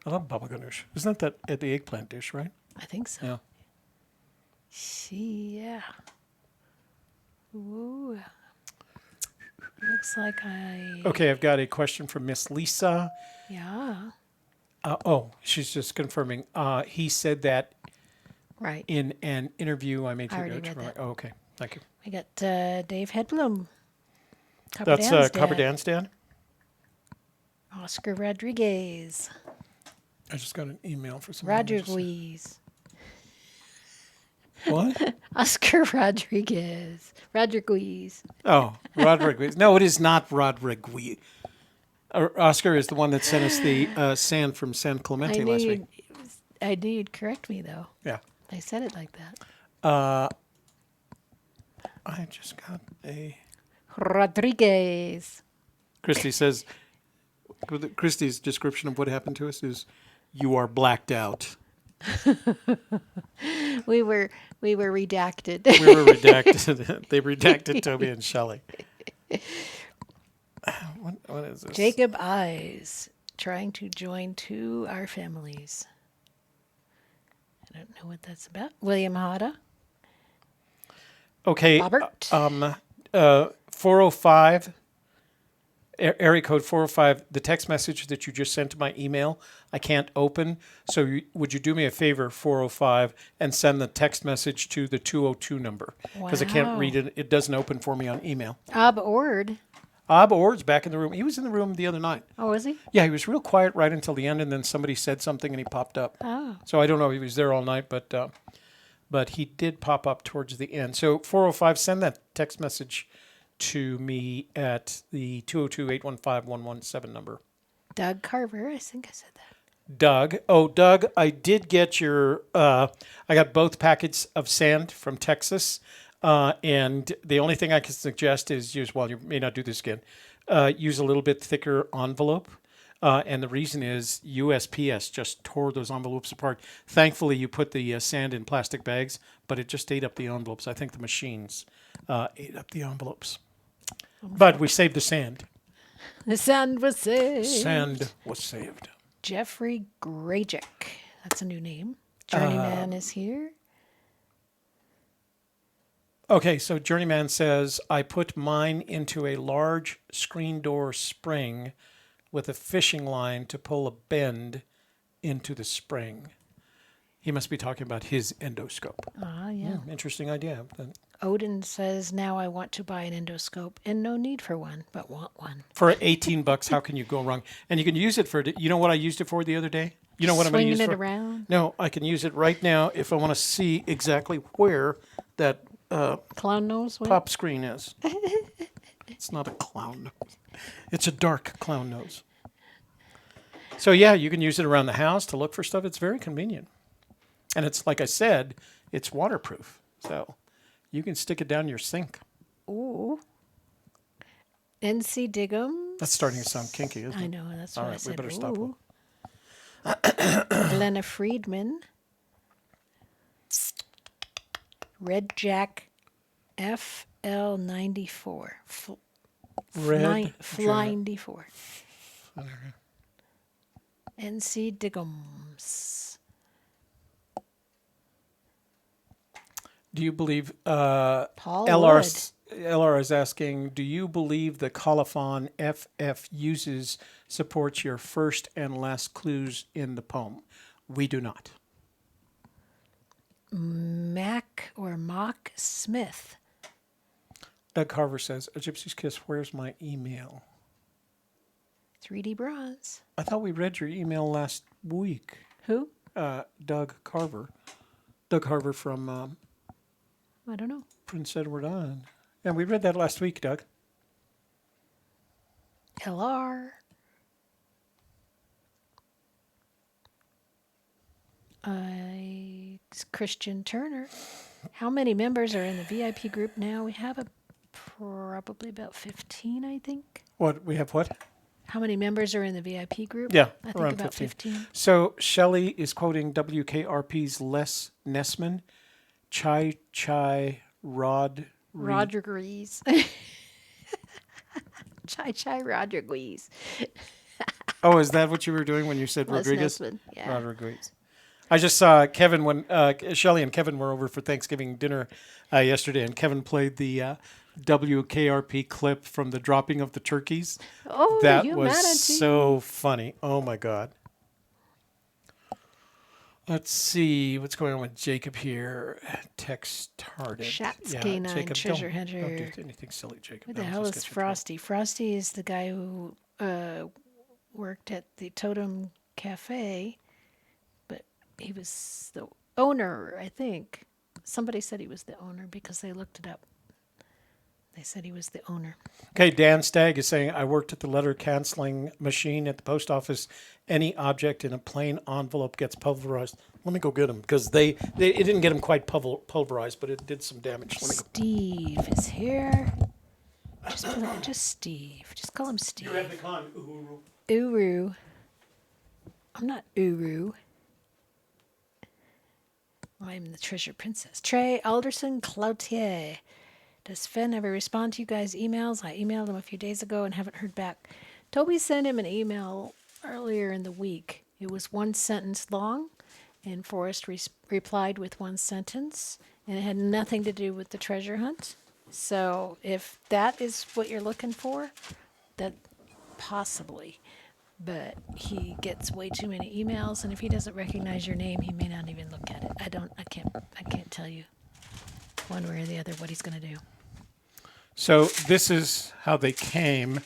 I love Baba Ganoush. Isn't that at the eggplant dish, right? I think so. Yeah. Yeah. Ooh. Looks like Okay, I've got a question from Miss Lisa. Yeah. She's just confirming. He said that Right. in an interview I made to I already read that. Oh, okay. Thank you. We got Dave Hedlum. That's Dan's Copper dad. Dan's dad. Oscar Rodriguez. I just got an email for some. Rodriguez. What? Oscar Rodriguez. Rodriguez. Oh, Rodriguez. No, it is not Rodriguez. Oscar is the one that sent us the sand from San Clemente last week. I knew you'd correct me, though. Yeah. I said it like that. I just got a... Rodriguez. Christy says... Christy's description of what happened to us is, you are blacked out. We were redacted. We were redacted. They redacted Toby and Shelley. What is this? Jacob Eyes, trying to join our families. I don't know what that's about. William Hada. Okay. Robert. 405, area code 405, the text message that you just sent to my email, I can't open. So would you do me a favor, 405, and send the text message to the 202 number? Because I can't Wow. read it. It doesn't open for me on email. Ab Ord. Ab Ord's back in the room. He was in the room the other night. Oh, was he? Yeah, he was real quiet right until the end, and then somebody said something, and he popped up. Oh. So I don't know if he was there all night, but he did pop up towards the end. So 405, send that text message to me at the 202-815-117 number. Doug Carver. I think I said that. Doug. Oh, Doug, I did get your, I got both packets of sand from Texas. And the only thing I can suggest is you may not do this again, use a little bit thicker envelope. And the reason is USPS just tore those envelopes apart. Thankfully, you put the sand in plastic bags, but it just ate up the envelopes. I think the machines ate up the envelopes. But we saved the sand. The sand was saved. Sand was saved. Jeffrey Grajic. That's a new name. Journeyman is here. Okay, so Journeyman says, I put mine into a large screen door spring with a fishing line to pull a bend into the spring. He must be talking about his endoscope. Ah, yeah. Interesting idea. Odin says, now I want to buy an endoscope and no need for one, but want one. For $18, how can you go wrong? And you can use it for, you know what I used it for the other day? You know what I'm going to use Swinging it it for? around. No, I can use it right now if I want to see exactly where that Clown nose went? pop screen is. It's not a clown nose. It's a dark clown nose. So yeah, you can use it around the house to look for stuff. It's very convenient. And it's, like I said, it's waterproof. So you can stick it down your sink. Ooh. NC Diggum. That's starting to sound kinky, isn't it? I know, that's All what I right, said. we better stop. Ooh. Glenna Friedman. Red Jack FL94. Flying D4. NC Diggums. Do you believe Paul LR is asking, do you believe the colophon FF uses supports your first and last clues in the poem? We do not. Mac or Mock Smith. Doug Carver says, A Gypsy's Kiss, where's my email? 3D Bronze. I thought we read your email last week. Who? Doug Carver. Doug Carver from I don't know. Prince Edward Island. Yeah, we read that last week, Doug. LR. Christian Turner. How many members are in the VIP group now? We have probably about 15, I think. What? We have what? How many members are in the VIP group? Yeah, I think around about 15. So Shelley is quoting WKRP's Les Nessman. Chai Rodriguez. Chai Rodriguez. Oh, is that what you were doing when you said Les Rodriguez? Nessman, yeah. Rodriguez. I just saw Kevin when Shelley and Kevin were over for Thanksgiving dinner yesterday, and Kevin played the WKRP clip from the dropping of the turkeys. Oh, that humanity. was so funny. Oh my God. Let's see what's going on with Jacob here. Text target. Shatsky 9 Treasure Hunter. Don't do anything silly, Jacob. Who the hell is Frosty? Frosty is the guy who worked at the Totem Cafe, but he was the owner, I think. Somebody said he was the owner because they looked it up. They said he was the owner. Okay, Dan Stagg is saying, I worked at the letter canceling machine at the post office. Any object in a plain envelope gets pulverized. Let me go get them because it didn't get them quite pulverized, but it did some damage. Steve is here. Just Steve. Just call him Steve. You have the con, Uhuru. Uru. I'm not Uru. I'm the treasure princess. Trey Alderson Cloutier. Does Fenn ever respond to you guys' emails? I emailed him a few days ago and haven't heard back. Toby sent him an email earlier in the week. It was one sentence long, and Forrest replied with one sentence, and it had nothing to do with the treasure hunt. So if that is what you're looking for, that possibly. But he gets way too many emails, and if he doesn't recognize your name, he may not even look at it. I can't tell you one way or the other what he's going to do. So this is how they came,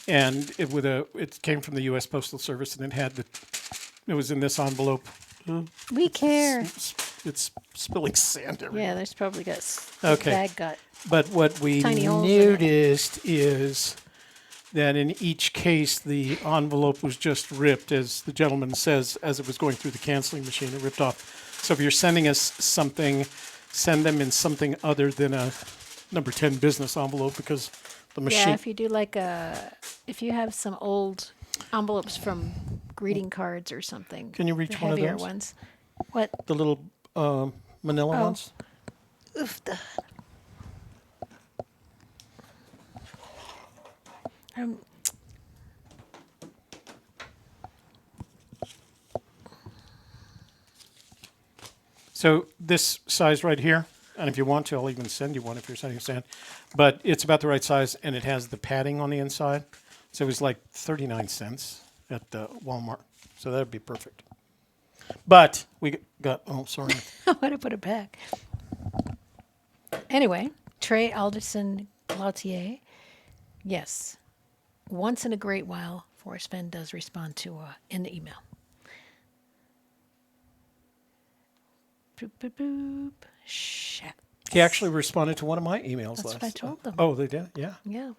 and it came from the U.S. Postal Service, and it was in this envelope. We care. It's spilling sand everywhere. Yeah, there's probably got Okay. bag got. But what we Tiny holes in it. noticed is that in each case, the envelope was just ripped, as the gentleman says, as it was going through the canceling machine, it ripped off. So if you're sending us something, send them in something other than a number 10 business envelope, because the machine... Yeah, if you do if you have some old envelopes from greeting cards or something. Can you reach the one of heavier those? Ones. What? The little manila ones? Oof. So this size right here, and if you want to, I'll even send you one if you're sending a sand. But it's about the right size, and it has the padding on the inside. So it was like 39 cents at Walmart. So that would be perfect. But we got, oh, sorry. I want to put it back. Anyway, Trey Alderson Cloutier. Yes. Once in a great while, Forrest Fenn does respond to in the email. Boop, boop, boop. Shit. He actually responded to one of my emails That's last. what I told them. Oh, they did? Yeah. Yeah.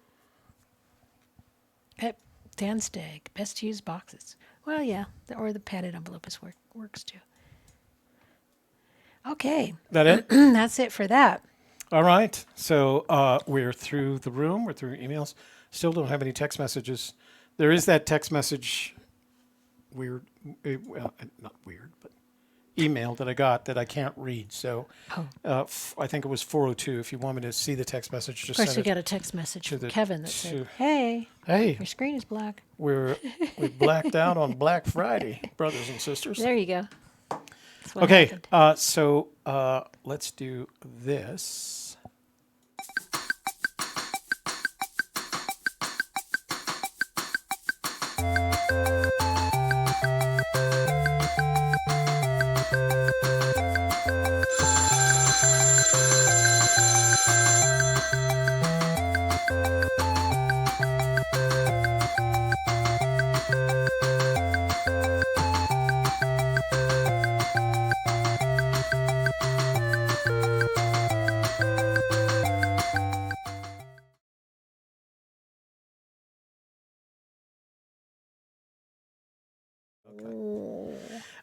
Dan Stagg, best to use boxes. Well, yeah, or the padded envelope works too. Okay. That it? That's it for that. All right. So we're through the room. We're through emails. Still don't have any text messages. There is that text message. Weird. Well, not weird, but email that I got that I can't read. So I think it was 402. If you want me to see the text message, just Of course, send we it. got a text message from the- Kevin that to- said, "Hey, Hey, your screen is black." we blacked out on Black Friday, brothers and sisters. There you go. That's what Okay, happened. so let's do this.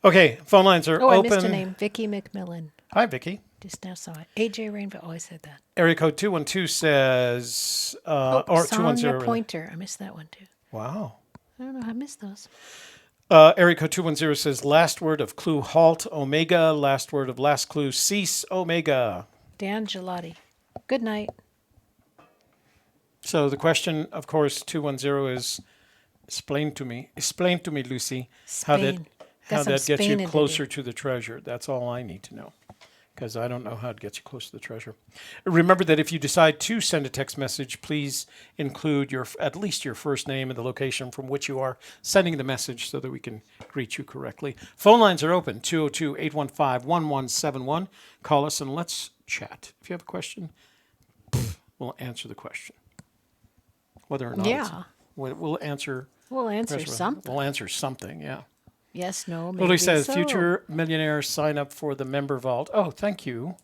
Okay, phone lines are Oh, I open. missed a name. Vicky McMillan. Hi, Vicky. Just now saw it. AJ Rainbow. Oh, I said that. Area code 212 says, or 210. Sonia rather. Pointer. I missed that one too. Wow. I don't know how I missed those. Area code 210 says, last word of clue halt, omega. Last word of last clue cease, omega. Dan Gelati. Good night. So the question, of course, 210 is, explain to me, Lucy, how Spain. that Got some gets you Spain in to closer do. to the treasure. That's all I need to know, because I don't know how it gets you close to the treasure. Remember that if you decide to send a text message, please include at least your first name and the location from which you are sending the message so that we can greet you correctly. Phone lines are open, 202-815-1171. Call us and let's chat. If you have a question, we'll answer the question. Whether or not Yeah. we'll answer. We'll answer something. We'll answer something, yeah. Yes, no, maybe Lily says, so. future millionaires sign up for the member vault. Oh, thank you.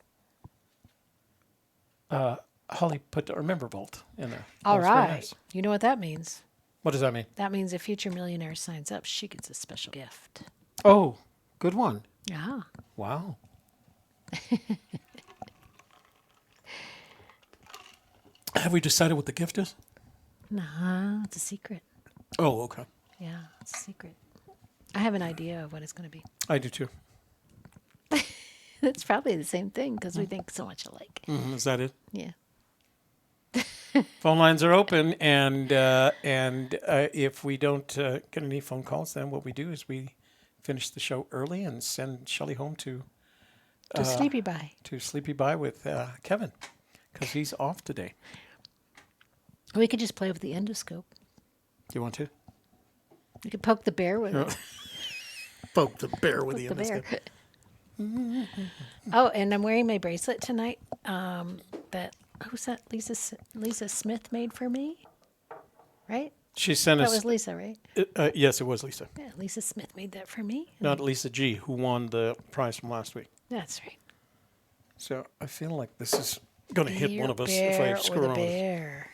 Holly put our member vault in there. All That's very right. nice. You know what that means? What does that mean? That means if future millionaire signs up, she gets a special gift. Oh, good one. Yeah. Wow. Have we decided what the gift is? Nah, it's a secret. Oh, okay. Yeah, it's a secret. I have an idea of what it's going to be. I do too. It's probably the same thing because we think so much alike. Is that it? Yeah. Phone lines are open, and if we don't get any phone calls, then what we do is we finish the show early and send Shelley home to Sleepy Bye. Sleepy Bye with Kevin, because he's off today. We could just play with the endoscope. Do you want to? You could poke the bear with it. Poke the bear with The bear. Oh, and I'm wearing my bracelet tonight. Who's that? Lisa Smith made for me, right? She sent That us. was Lisa, right? Yes, it was Lisa, Yeah, Lisa Smith made that for me. not Lisa G, who won the prize from last week. That's right. So I feel like this is going to hit Your one of us bear if I screw or the around. with it. bear.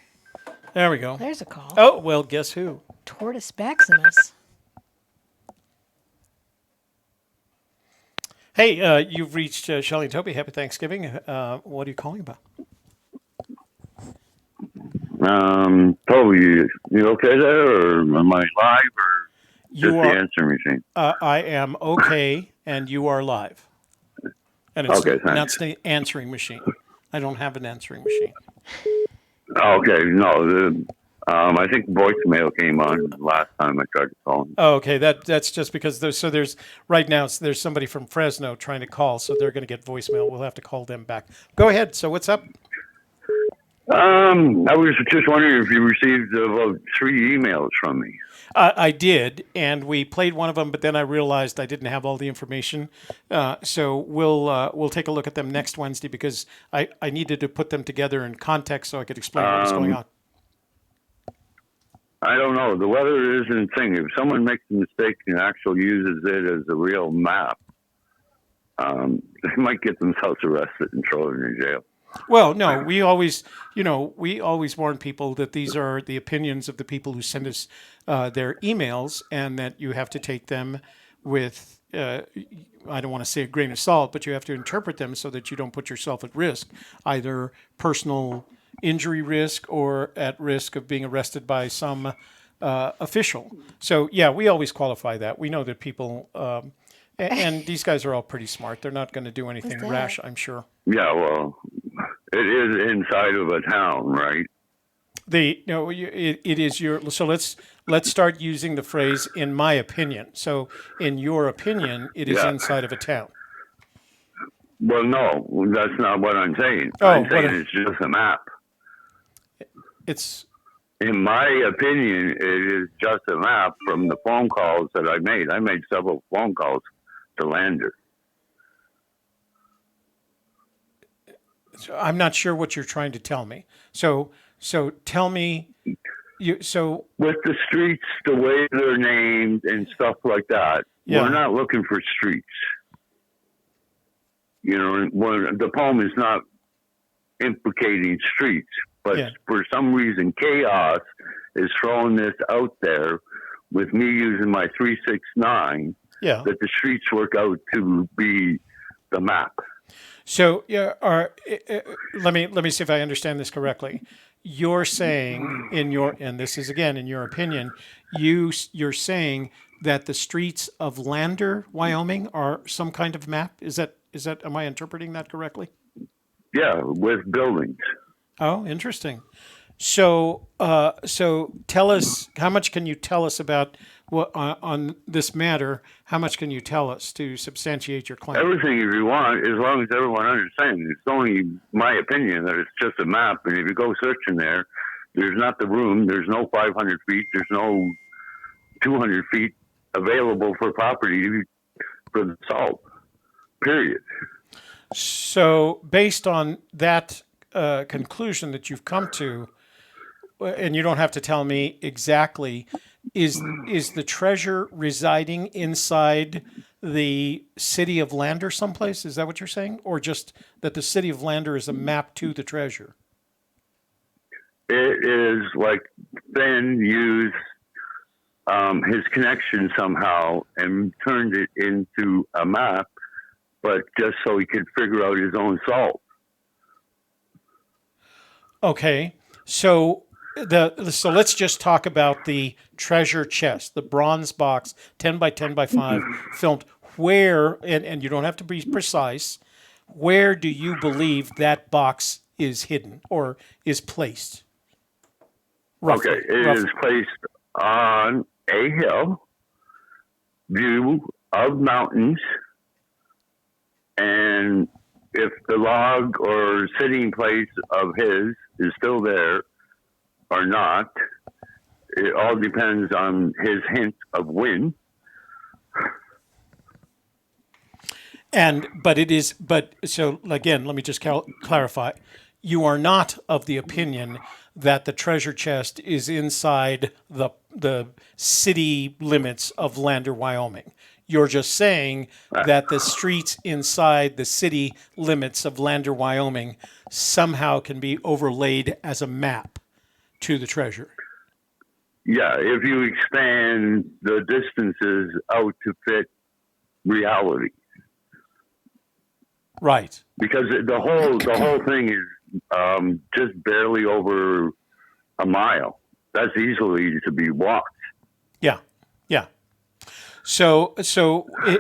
There we go. There's a call. Oh well, guess who? Tortoise Maximus. Hey, you've reached Shelley and Toby. Happy Thanksgiving. What are you calling about? Toby, you okay there, or am I live, or You just are. the answer machine? I am okay, and you are live. And it's Okay, thanks. not the answering machine. I don't have an answering machine. Okay, no, I think voicemail came on last time I tried to call. Oh, okay. That's just because there's right now there's somebody from Fresno trying to call, so they're going to get voicemail. We'll have to call them back. Go ahead. So what's up? I was just wondering if you received about 3 emails from me. I did, and we played one of them, but then I realized I didn't have all the information. So we'll take a look at them next Wednesday because I needed to put them together in context so I could explain what was going on. I don't know. The weather isn't a thing. If someone makes a mistake and actually uses it as a real map, they might get themselves arrested and thrown in jail. Well, no, we always warn people that these are the opinions of the people who send us their emails, and that you have to take them with, I don't want to say a grain of salt, but you have to interpret them so that you don't put yourself at risk, either personal injury risk or at risk of being arrested by some official. So, yeah, we always qualify that. We know that people, And these guys are all pretty smart. They're not going to do anything that? rash, I'm sure. Yeah, well, it is inside of a town, right? It is your. So let's start using the phrase "in my opinion." So, in your opinion, it is Yeah. inside of a town. Well, no, that's not what I'm saying. Oh, I'm saying what it's just a map. It's In my opinion, it is just a map from the phone calls that I made. I made several phone calls to Lander. I'm not sure what you're trying to tell me. So tell me. So With the streets, the way they're named and stuff like that, Yeah. we're not looking for streets. You know, the poem is not implicating streets, but Yeah. for some reason, chaos is throwing this out there with me using my 369 yeah. that the streets work out to be the map. So let me see if I understand this correctly. You're saying and this is again in your opinion, you're saying that the streets of Lander, Wyoming, are some kind of map. Is that am I interpreting that correctly? Yeah, with buildings. Oh, interesting. So tell us, how much can you tell us about what on this matter? How much can you tell us to substantiate your claim? Everything if you want, as long as everyone understands. It's only my opinion that it's just a map, and if you go searching there, there's not the room, there's no 500 feet, there's no 200 feet available for property for the salt, period. So based on that conclusion that you've come to, and you don't have to tell me exactly, is the treasure residing inside the city of Lander someplace? Is that what you're saying? Or just that the city of Lander is a map to the treasure? It is like Fenn used his connection somehow and turned it into a map, but just so he could figure out his own salt. Okay, so so let's just talk about the treasure chest, the bronze box, 10 by 10 by 5, filmed. Where, and you don't have to be precise, where do you believe that box is hidden or is placed? Roughly, Okay, it roughly. is placed on a hill, view of mountains, and if the log or sitting place of his is still there or not, it all depends on his hint of wind. But so again, let me just clarify. You are not of the opinion that the treasure chest is inside the city limits of Lander, Wyoming. You're just saying that the streets inside the city limits of Lander, Wyoming somehow can be overlaid as a map to the treasure. Yeah, if you expand the distances out to fit reality. Right. Because the whole thing is just barely over a mile. That's easily to be walked. Yeah. Yeah. So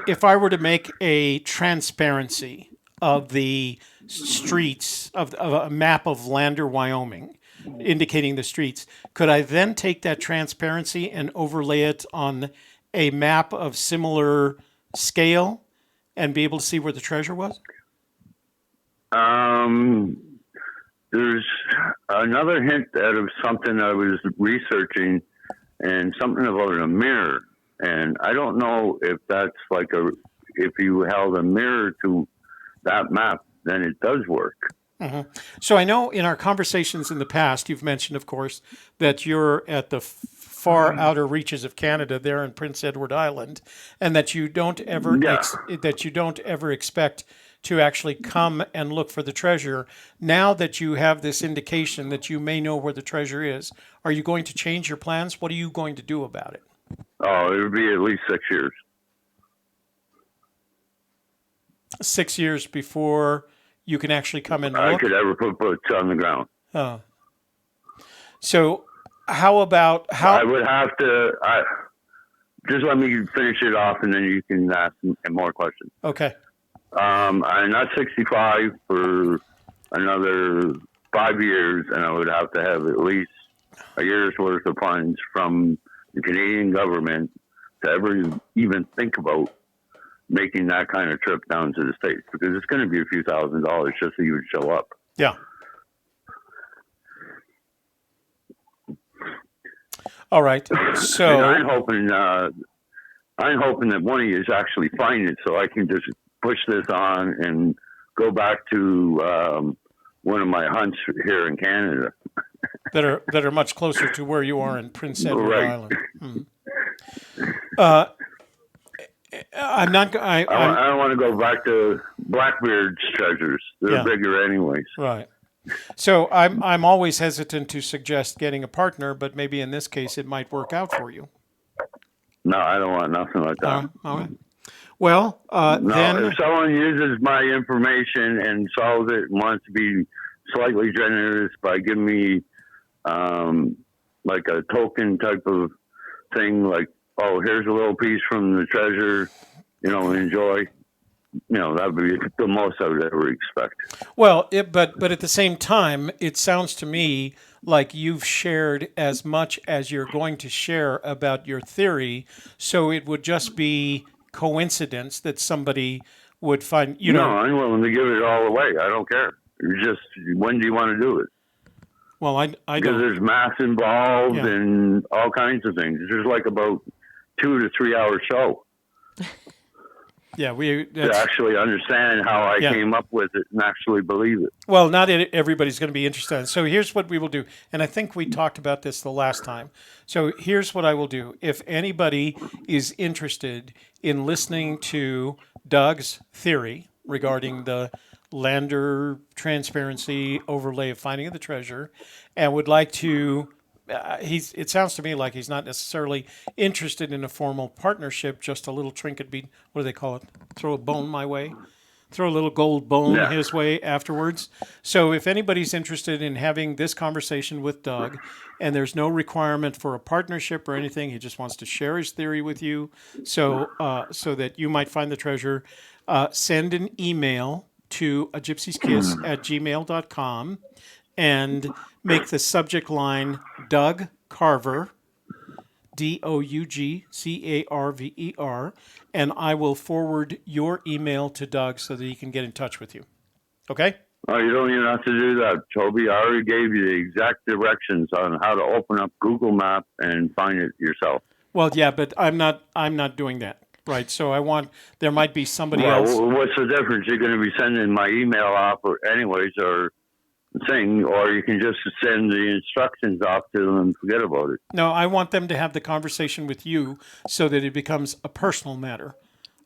if I were to make a transparency of the streets of a map of Lander, Wyoming, indicating the streets, could I then take that transparency and overlay it on a map of similar scale and be able to see where the treasure was? There's another hint out of something I was researching, and something about a mirror. And I don't know if that's like if you held a mirror to that map, then it does work. Mm-hmm. So I know in our conversations in the past, you've mentioned, of course, that you're at the far outer reaches of Canada, there in Prince Edward Island, and that you don't ever expect to actually come and look for the treasure. Now that you have this indication that you may know where the treasure is, are you going to change your plans? What are you going to do about it? Oh, it would be at least 6 years. 6 years before you can actually come and look? I could ever put boots on the ground. Oh. So how about how? I would have to. just let me finish it off, and then you can ask more questions. Okay. I'm not 65 for another 5 years, and I would have to have at least a year's worth of funds from the Canadian government to ever even think about making that kind of trip down to the States, because it's going to be a few $1,000s just so you would show up. Yeah. All right. So and I'm hoping that one of you actually find it, so I can just push this on and go back to one of my hunts here in Canada. that are much closer to where you are in Prince Edward Right. Island. I'm not. I don't want to go back to Blackbeard's treasures. They're Yeah. bigger anyways. Right. So I'm always hesitant to suggest getting a partner, but maybe in this case it might work out for you. No, I don't want nothing like that. All right. Well, No, then if someone uses my information and solves it and wants to be slightly generous by giving me like a token type of thing, like, oh, here's a little piece from the treasure, enjoy. That would be the most I would ever expect. well, but at the same time, it sounds to me like you've shared as much as you're going to share about your theory, so it would just be coincidence that somebody would find, No, I'm willing to give it all away. I don't care. Just when do you want to do it? Well, I Because don't. there's math involved Yeah. and all kinds of things. There's like about 2 to 3 hour show Yeah, to that's, actually understand how I Yeah. came up with it and actually believe it. well, not everybody's going to be interested. So here's what we will do, and I think we talked about this the last time. So here's what I will do. If anybody is interested in listening to Doug's theory regarding the lander transparency overlay of finding of the treasure, and would like to, it sounds to me like he's not necessarily interested in a formal partnership, just a little trinket bead. What do they call it? Throw a bone my way. Throw a little gold bone Yeah. his way afterwards. So if anybody's interested in having this conversation with Doug, and there's no requirement for a partnership or anything, he just wants to share his theory with you, so that you might find the treasure, send an email to a gypsy's kiss at gmail.com and make the subject line Doug Carver, DougCarver, and I will forward your email to Doug so that he can get in touch with you. Okay? Oh, you don't even have to do that, Toby. I already gave you the exact directions on how to open up Google Maps and find it yourself. Well, yeah, but I'm not doing that. Right. So there might be somebody Well, else. what's the difference? You're going to be sending my email off anyways, or thing, or you can just send the instructions off to them and forget about it. No, I want them to have the conversation with you so that it becomes a personal matter.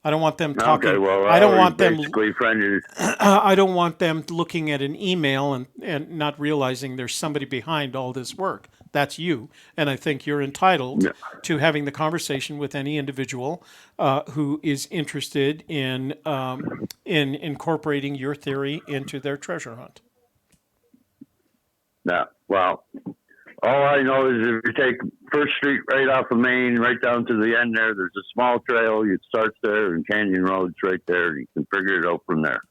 I don't want them talking. Okay, well, I don't want them. basically friended. I don't want them looking at an email and not realizing there's somebody behind all this work. That's you, and I think you're entitled to having the conversation with any individual who is interested in incorporating your theory into their treasure hunt. Yeah, well, all I know is if you take First Street right off of Main, right down to the end there, there's a small trail. It starts there, and Canyon Road's right there. You can figure it out from there.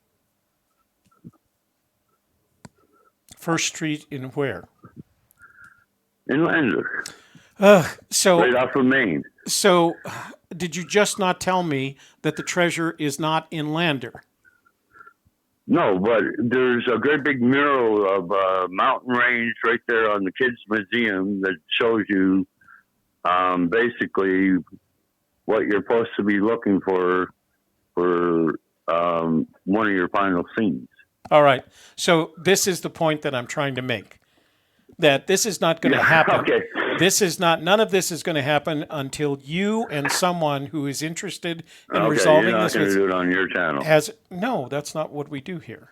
First Street in where? In Lander, So right off of Main. So, did you just not tell me that the treasure is not in Lander? No, but there's a great big mural of a mountain range right there on the Kids Museum that shows you basically what you're supposed to be looking for one of your final scenes. All right. So this is the point that I'm trying to make. That this is not going to happen. Okay. None of this is going to happen until you and someone who is interested in Okay, resolving you're not this going to do it on your channel. No, that's not what we do here.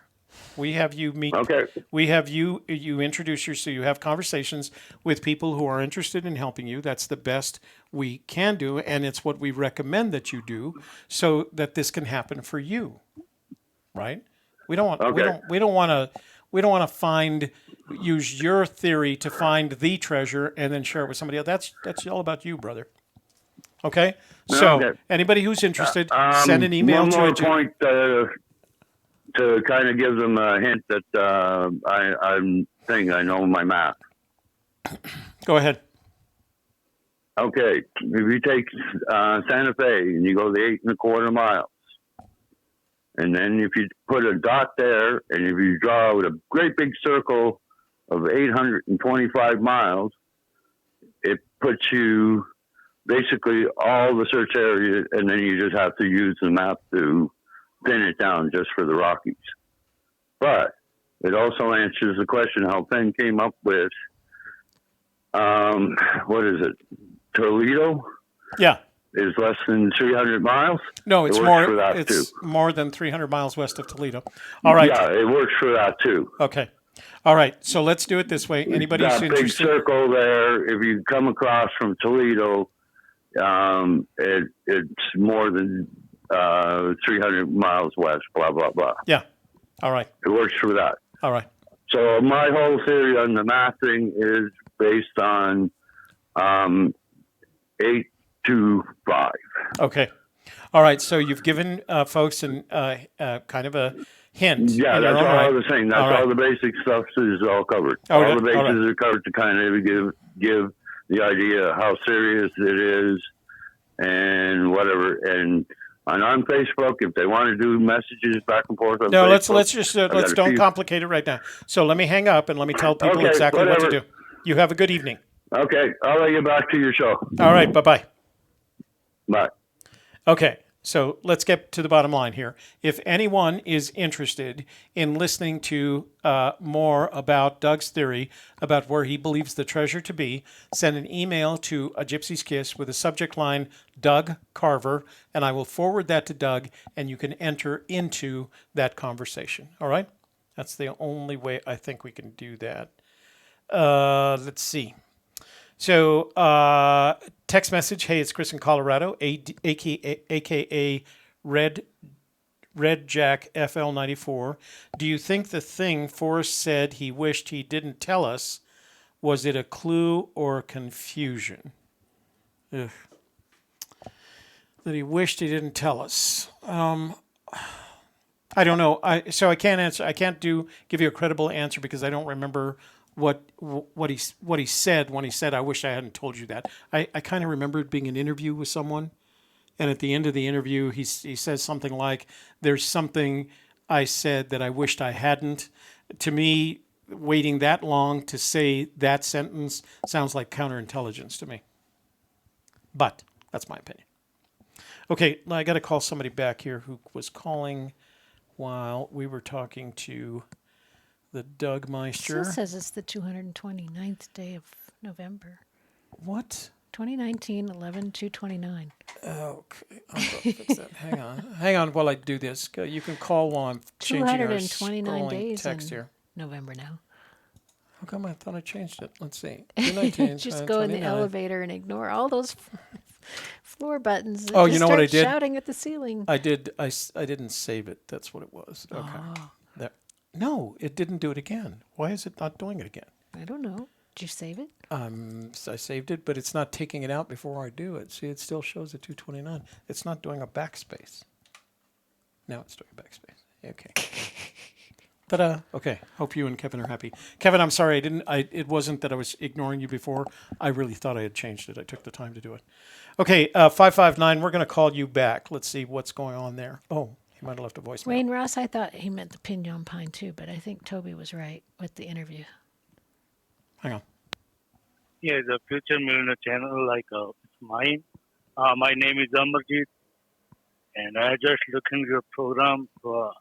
We have you meet. Okay. We have you introduce yourself. So you have conversations with people who are interested in helping you. That's the best we can do, and it's what we recommend that you do, so that this can happen for you. Right? We don't want. Okay. We don't want to use your theory to find the treasure and then share it with somebody else. That's all about you, brother. Okay? So Okay. anybody who's interested, send an email one to more it. point to kind of give them a hint that I'm saying I know my map. Go ahead. Okay, if you take Santa Fe and you go the 8.25 miles, and then if you put a dot there, and if you draw out a great big circle of 825 miles, it puts you basically all the search area, and then you just have to use the map to pin it down just for the Rockies. But it also answers the question how Fenn came up with, what is it? Toledo Yeah. is less than 300 miles. No, it's it more. works for that It's too. more than 300 miles west of Toledo. All right. Yeah, it works for that too. Okay. All right. So let's do it this way. Anybody who's That big interested. circle there, if you come across from Toledo, it's more than 300 miles west, blah, blah, blah. Yeah. All right. It works for that. All right. So my whole theory on the mapping is based on 825. Okay. All right. So you've given folks kind of a hint. Yeah, in that's your all own right. I was saying. That's All right. all the basic stuff is all covered. Okay, All the bases all right. are covered to kind of give the idea of how serious it is and whatever. And on Facebook, if they want to do messages back and forth on No, Facebook, let's just let's don't complicate it right now. So let me hang up and let me tell people Okay, exactly what to whatever. do. You have a good evening. Okay, I'll let you back to your show. All right. Bye-bye. Bye. Okay, so let's get to the bottom line here. If anyone is interested in listening to more about Doug's theory about where he believes the treasure to be, send an email to A Gypsy's Kiss with a subject line, Doug Carver, and I will forward that to Doug, and you can enter into that conversation. All right? That's the only way I think we can do that. Let's see. So, text message, hey, it's Chris in Colorado, aka Red Jack FL94. Do you think the thing Forrest said he wished he didn't tell us, was it a clue or confusion? Ugh. That he wished he didn't tell us. I don't know. So I can't answer. I can't give you a credible answer because I don't remember what he said when he said, I wish I hadn't told you that. I kind of remember it being an interview with someone. And at the end of the interview, he says something like, there's something I said that I wished I hadn't. To me, waiting that long to say that sentence sounds like counterintelligence to me. But that's my opinion. Okay, I got to call somebody back here who was calling while we were talking to the Doug Meister. It still says it's the 229th day of November. What? 2019, 11/2/29. Okay, I'll fix that. Hang on while I do this. You can call while I'm changing our 229 scrolling days text in here. November now. How come I thought I changed it? Let's see. 219, Just go in the 29. elevator and ignore all those floor buttons. Oh, Just you know what I start did? Shouting at the ceiling. I did. I didn't save it. That's what it was. Okay. Oh. No, it didn't do it again. Why is it not doing it again? I don't know. Did you save it? So I saved it, but it's not taking it out before I do it. See, it still shows at 229. It's not doing a backspace. Now it's doing a backspace. Okay. Ta-da. Okay. Hope you and Kevin are happy. Kevin, I'm sorry. It wasn't that I was ignoring you before. I really thought I had changed it. I took the time to do it. Okay. 559. We're going to call you back. Let's see what's going on there. Oh, he might have left a voicemail. Wayne Ross, I thought he meant the Pinyon Pine too, but I think Toby was right with the interview. Hang on. Yeah, the Future Millionaire channel, it's mine. My name is Amarjit, and I just looking at your program. So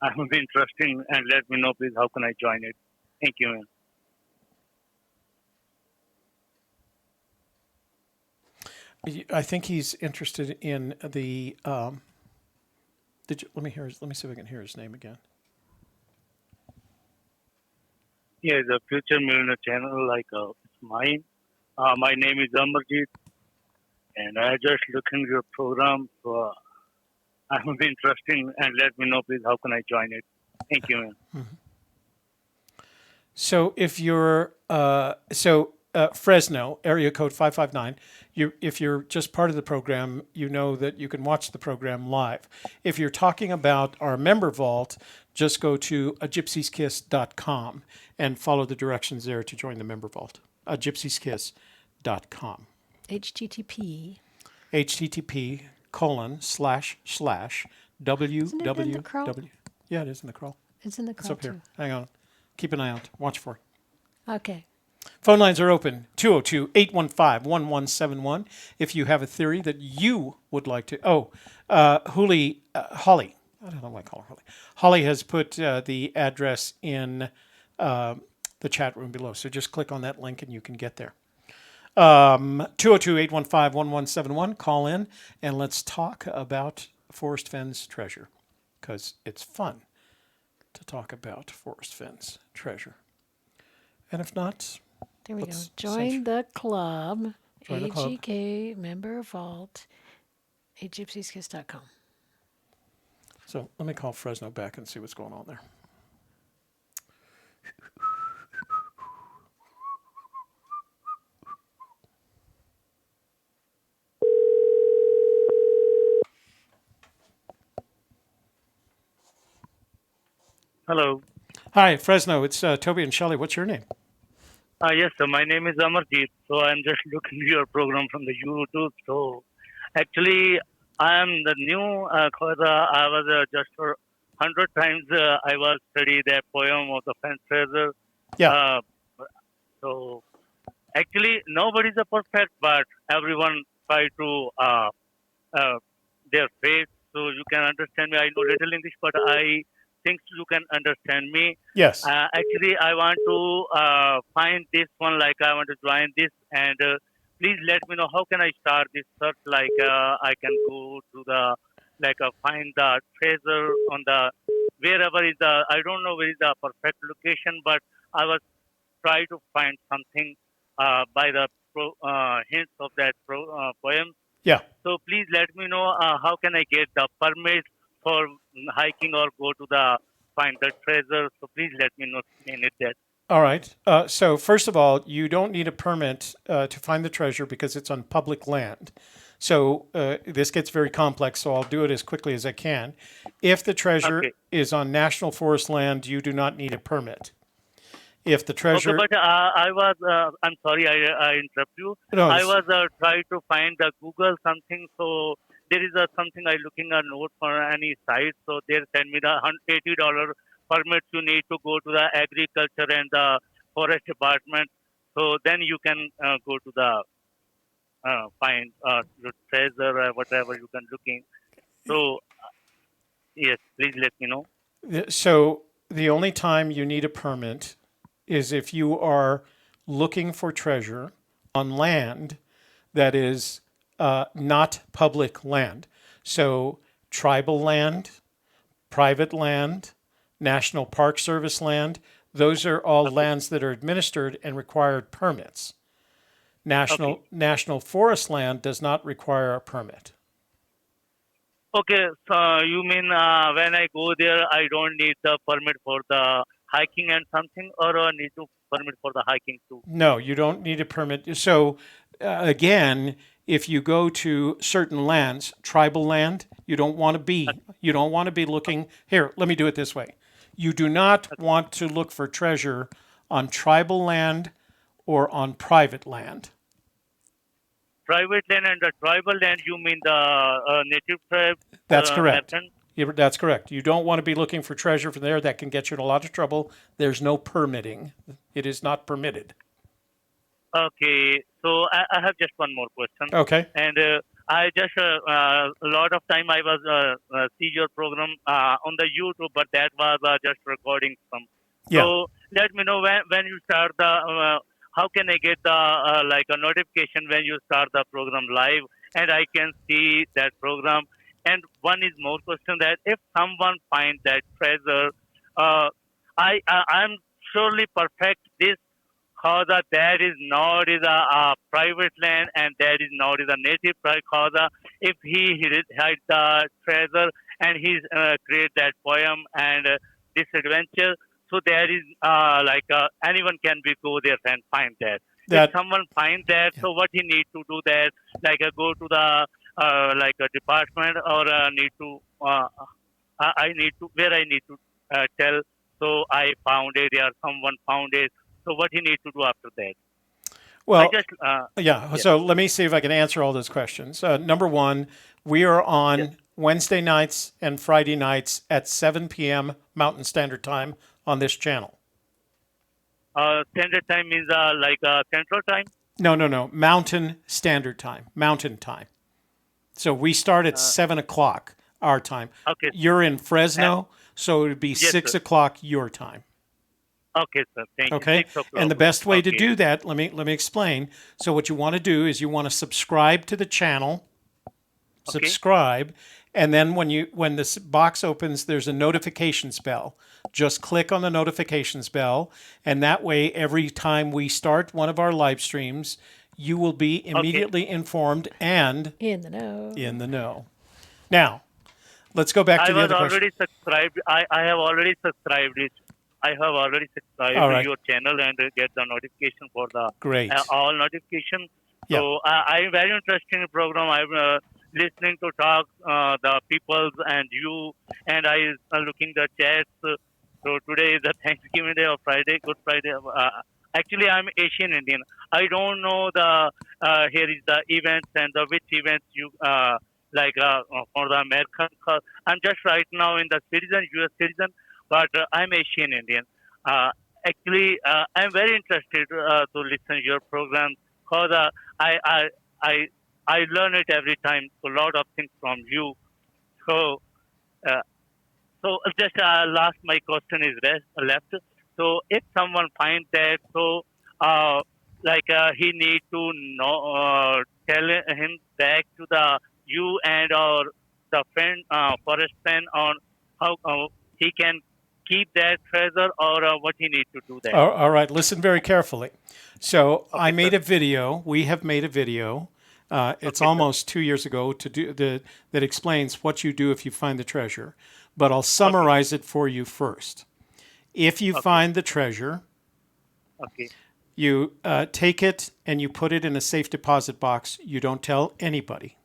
I'm interested, and let me know, please, how can I join it? Thank you, man. I think he's interested in the. Let me see if I can hear his name again. Yeah, the Future Millionaire channel, it's mine. My name is Amarjit, and I just looking at your program. So I'm interested, and let me know, please, how can I join it? Thank you, man. So if you're Fresno, area code 559. If you're just part of the program, you know that you can watch the program live. If you're talking about our member vault, just go to agypsieskiss.com and follow the directions there to join the member vault. agypsieskiss.com. HTTP. http://www. Yeah, it is in the crawl. It's in the It's crawl up here. too. Hang on. Keep an eye out. Watch for it. Okay. Phone lines are open, 202-815-1171. If you have a theory that you would like to... Holly. I don't know why I call her Holly. Holly has put the address in the chat room below. So just click on that link and you can get there. 202-815-1171. Call in and let's talk about Forrest Fenn's treasure, because it's fun to talk about Forrest Fenn's treasure. And if not... There we go. Let's Join the club. Join the club. AGK member vault. Gypsieskiss.com. So let me call Fresno back and see what's going on there. Hello. Hi, Fresno. It's Toby and Shelley. What's your name? Yes, sir. My name is Amarjeet. So I'm just looking at your program from the YouTube. So actually, I am the new cause I was just for 100 times I was study that poem of the Fenn Treasure. Yeah. So actually, nobody's a perfect, but everyone try to their faith. So you can understand me. I know little English, but I think you can understand me. Yes. Actually, I want to find this one. Like I want to join this, and please let me know how can I start this search. Like I can go to the find the treasure on the wherever is the I don't know where is the perfect location, but I was try to find something by the hints of that poem. Yeah. So please let me know how can I get the permit for hiking or go to the find the treasure. So please let me know in it that. All right. So first of all, you don't need a permit to find the treasure because it's on public land. So this gets very complex, so I'll do it as quickly as I can. If the treasure is on national forest land, you do not need a permit. If the treasure... Okay, but I was, I'm sorry, I interrupt you. No, I was trying to find the Google something, so there is something I looking a note for any site, so they send me the $180 permit you need to go to the agriculture and the forest department, so then you can go to the find the treasure or whatever you can looking. So, yes, please let me know. So the only time you need a permit is if you are looking for treasure on land that is not public land. So tribal land, private land, National Park Service land, those are all lands that are administered and require permits. National forest land does not require a permit. Okay, so you mean when I go there, I don't need the permit for the hiking and something, or I need to permit for the hiking too? No, you don't need a permit. So again, if you go to certain lands, tribal land, you don't want to be looking here. Let me do it this way. You do not want to look for treasure on tribal land or on private land. Private land and the tribal land, you mean the native tribe? That's correct. Method? That's correct. You don't want to be looking for treasure from there. That can get you in a lot of trouble. There's no permitting. It is not permitted. Okay, so I have just one more question. Okay. And I just a lot of time I was see your program on the YouTube, but that was just recording some. Yeah. So let me know when you start the. How can I get the like a notification when you start the program live, and I can see that program. And one is more question that if someone finds that treasure, I'm surely perfect this cause that is not is a private land and that is not is a native cause if he hides the treasure and he's create that poem and this adventure, so there is anyone can be go there and find that. That- someone finds that, so what he need to do that? Like go to the like a department, or need to I need to where I need to tell. So I found it, or someone found it. So what he need to do after that? Well, I just yeah. So let me see if I can answer all those questions. Number one, we are on Wednesday nights and Friday nights at 7 p.m. Mountain Standard Time on this channel. standard time means like central time. No. Mountain Standard Time. Mountain Time. So we start at 7 o'clock our time. Okay. You're in Fresno, so it would be 6 sir. o'clock your time. Okay, sir. Thank you. Okay. 6 o'clock. And the best way to Okay. do that, let me explain. So what you want to do is you want to subscribe to the channel. Subscribe, and then when this box opens, there's a notifications bell. Just click on the notifications bell, and that way every time we start one of our live streams, you will be immediately informed and In the know. in the know. Now, let's go back to I the was other question. already subscribed. I have already subscribed it. I have already subscribed All to right. your channel and get the notification for the Great. all notification. Yeah. So I'm very interested in the program. I'm listening to talk the peoples and you, and I looking the chats. So today is the Thanksgiving Day or Friday, Good Friday. Actually, I'm Asian Indian. I don't know the here is the events and the which events you like for the American. I'm just right now in the citizen, U.S. citizen, but I'm Asian Indian. Actually, I'm very interested to listen to your program because I learn it every time. So a lot of things from you. So just last my question is left. So if someone finds that, so he need to know tell him back to the you and or the friend Forrest Fenn on how he can keep that treasure or what he need to do that. All right, listen very carefully. So I made a video. We have made a video. It's almost 2 years ago that explains what you do if you find the treasure. But I'll summarize it for you first. If you find the treasure, you take it and you put it in a safe deposit box. You don't tell anybody.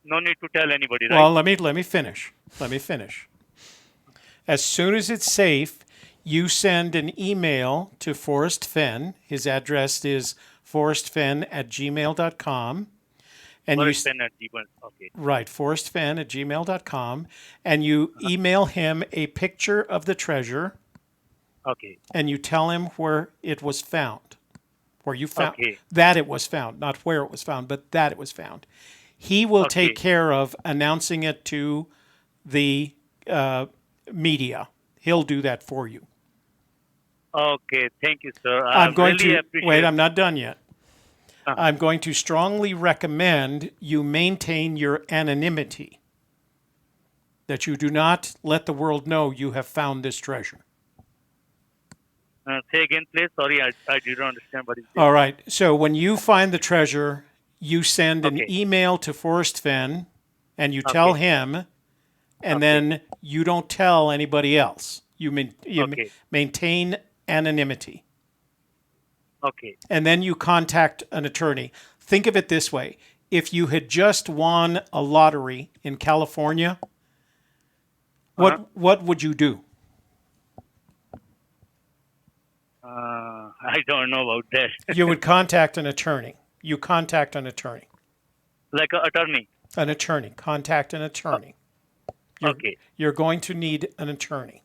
No need to tell anybody, right? Well, let me finish. Let me finish. As soon as it's safe, you send an email to Forrest Fenn. His address is forrestfenn@gmail.com. And Forrest Fenn at Gmail. Okay. Right, forrestfenn@gmail.com. And you email him a picture of the treasure. Okay. And you tell him where it was found. Where you found Okay. that it was found. Not where it was found, but that it was found. He will take care of announcing it to the media. He'll do that for you. Okay, thank you, sir. I'm going really to appreciate wait. I'm not done yet. I'm going to strongly recommend you maintain your anonymity. That you do not let the world know you have found this treasure. Say again, please. Sorry, I didn't understand what you said. All right. So when you find the treasure, you send an email to Forrest Fenn, and you tell him, and then you don't tell anybody else. You maintain anonymity. Okay. And then you contact an attorney. Think of it this way. If you had just won a lottery in California, what would you do? I don't know about that. You would contact an attorney. You contact an attorney. Like an attorney? An attorney. Contact an attorney. You're going to need an attorney.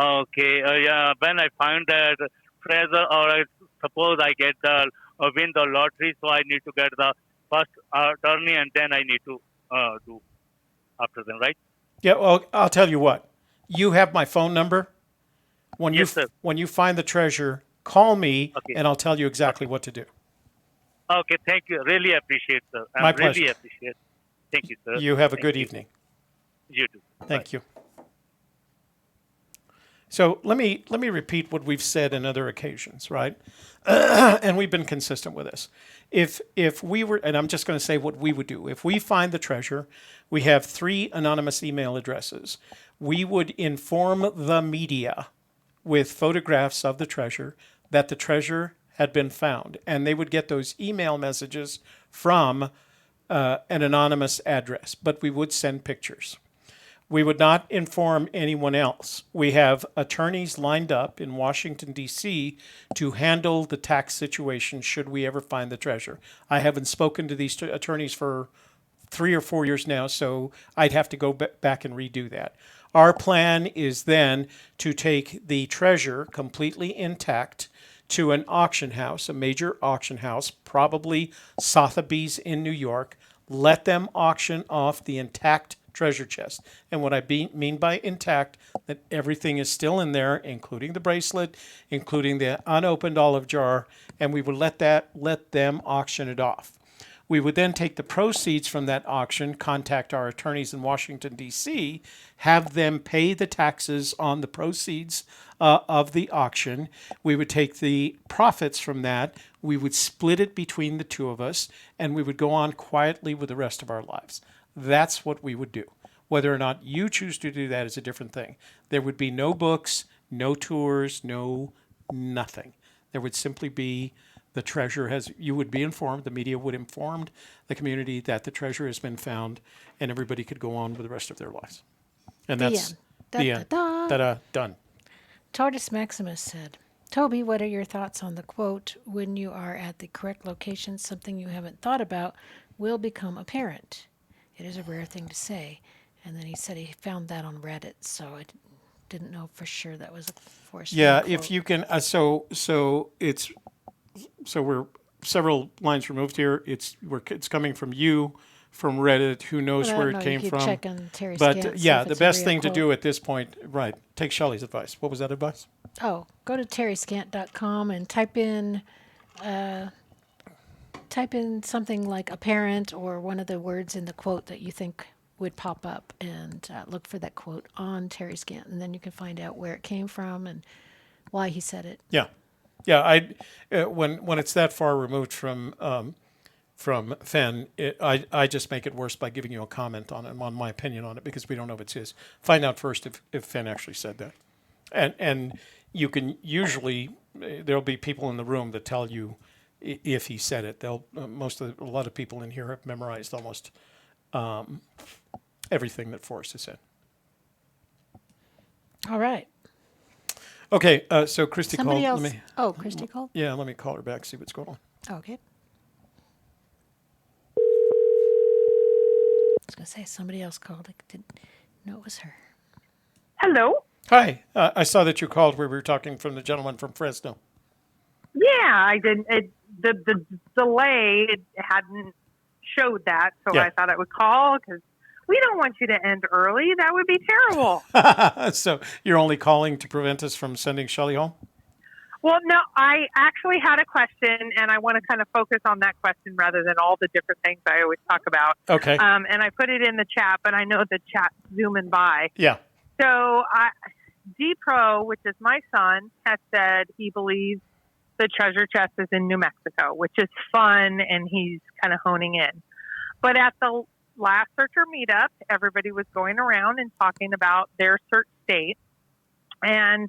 Okay. When I find that treasure, or I suppose I get win the lottery, so I need to get the first attorney, and then I need to do after them, right? Yeah. Well, I'll tell you what. You have my phone number. When you find the treasure, call me, and I'll tell you exactly what to do. Okay. Thank you. Really appreciate, sir. My pleasure. Really appreciate. Thank you, sir. You have a good evening. You too. Thank you. So let me repeat what we've said in other occasions, right? And we've been consistent with this. If we were, and I'm just going to say what we would do. If we find the treasure, we have 3 anonymous email addresses. We would inform the media with photographs of the treasure. that the treasure had been found. And they would get those email messages from an anonymous address, but we would send pictures. We would not inform anyone else. We have attorneys lined up in Washington, D.C. to handle the tax situation should we ever find the treasure. I haven't spoken to these attorneys for 3 or 4 years now, so I'd have to go back and redo that. Our plan is then to take the treasure completely intact to an auction house, a major auction house, probably Sotheby's in New York, let them auction off the intact treasure chest. And what I mean by intact, that everything is still in there, including the bracelet, including the unopened olive jar, and we would let them auction it off. We would then take the proceeds from that auction, contact our attorneys in Washington, D.C., have them pay the taxes on the proceeds of the auction. We would take the profits from that, we would split it between the two of us, and we would go on quietly with the rest of our lives. That's what we would do. Whether or not you choose to do that is a different thing. There would be no books, no tours, no nothing. There would simply be the treasure you would be informed, the media would inform the community that the treasure has been found, and everybody could go on with the rest of their lives. And that's the end. Done. Tortoise Maximus said, Toby, what are your thoughts on the quote, when you are at the correct location, something you haven't thought about will become apparent. It is a rare thing to say. And then he said he found that on Reddit, so I didn't know for sure that was a Forrest Fenn quote. If you can, so we're several lines removed here. It's coming from you, from Reddit. Who knows where it came from? Check on Terry but Scant, the best thing to do at this point, right? Take Shelley's advice. What was that advice? Oh, go to terryscant.com and type in something like apparent or one of the words in the quote that you think would pop up, and look for that quote on Terry Scant, and then you can find out where it came from and why he said it. Yeah. When it's that far removed from Fenn, I just make it worse by giving you a comment on it, on my opinion on it, because we don't know if it's his. Find out first if Fenn actually said that, and you can usually there'll be people in the room that tell you if he said it. A lot of people in here have memorized almost everything that Forrest has said. All right. Okay, so Christy Somebody called. else. Christy called? Yeah, let me call her back, see what's going on. Okay. I was going to say somebody else called. I didn't know it was her. Hello. Hi, I saw that you called where we were talking from the gentleman from Fresno. Yeah, I didn't. The delay hadn't showed that, so I thought I would call because we don't want you to end early. That would be terrible. So you're only calling to prevent us from sending Shelley home? Well, no, I actually had a question, and I want to kind of focus on that question rather than all the different things I always talk about. Okay. And I put it in the chat, but I know the chat's zooming by. Yeah. So D-Pro, which is my son, has said he believes the treasure chest is in New Mexico, which is fun, and he's kind of honing in. But at the last Searcher meetup, everybody was going around and talking about their search state, and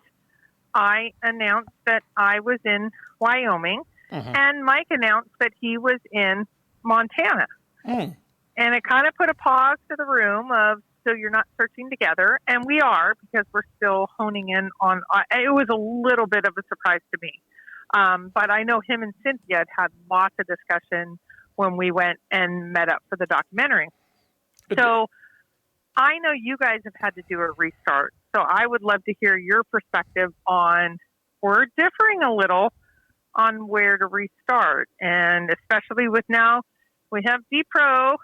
I announced that I was in Wyoming, and Mike announced that he was in Montana. And it kind of put a pause to the room of, so you're not searching together, and we are, because we're still honing in on, it was a little bit of a surprise to me. But I know him and Cynthia had lots of discussion when we went and met up for the documentary. So I know you guys have had to do a restart. So I would love to hear your perspective on, we're differing a little on where to restart. And especially with now, we have D-Pro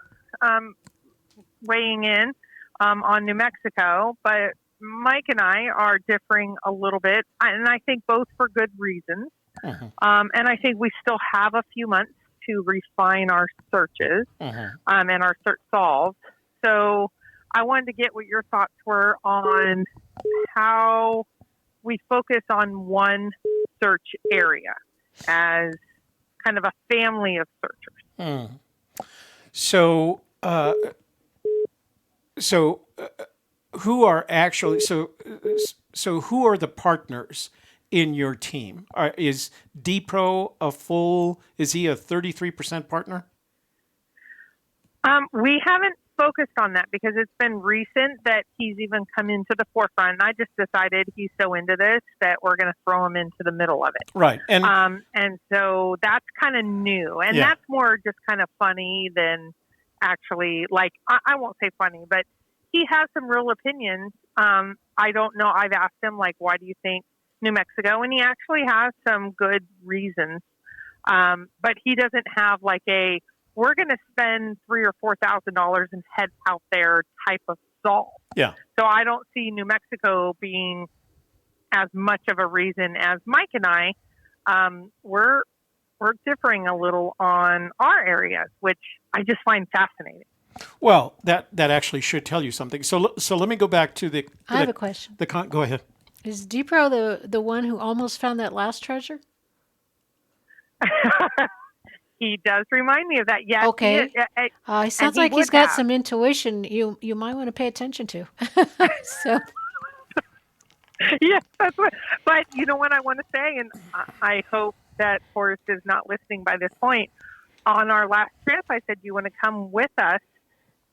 weighing in on New Mexico, but Mike and I are differing a little bit, and I think both for good reasons. And I think we still have a few months to refine our searches and our search solved. So I wanted to get what your thoughts were on how we focus on one search area as kind of a family of searchers. So who are actually, so who are the partners in your team? Is D-Pro is he a 33% partner? We haven't focused on that because it's been recent that he's even come into the forefront. And I just decided he's so into this that we're going to throw him into the middle of it. Right. And so that's kind of new. And Yeah. that's more just kind of funny than actually, like, I won't say funny, but he has some real opinions. I don't know. I've asked him, like, why do you think New Mexico? And he actually has some good reasons. But he doesn't have like we're going to spend $3,000 or $4,000 and head out there type of solve. Yeah. So I don't see New Mexico being as much of a reason as Mike and I. We're differing a little on our areas, which I just find fascinating. Well, that actually should tell you something. So let me go back to the. I have a question. Go ahead. Is D-Pro the one who almost found that last treasure? He does remind me of that. Yes. Okay. He sounds like he's got some intuition you might want to pay attention to. So. Yes, that's what. But you know what I want to say, and I hope that Forrest is not listening by this point. On our last trip, I said, "Do you want to come with us?"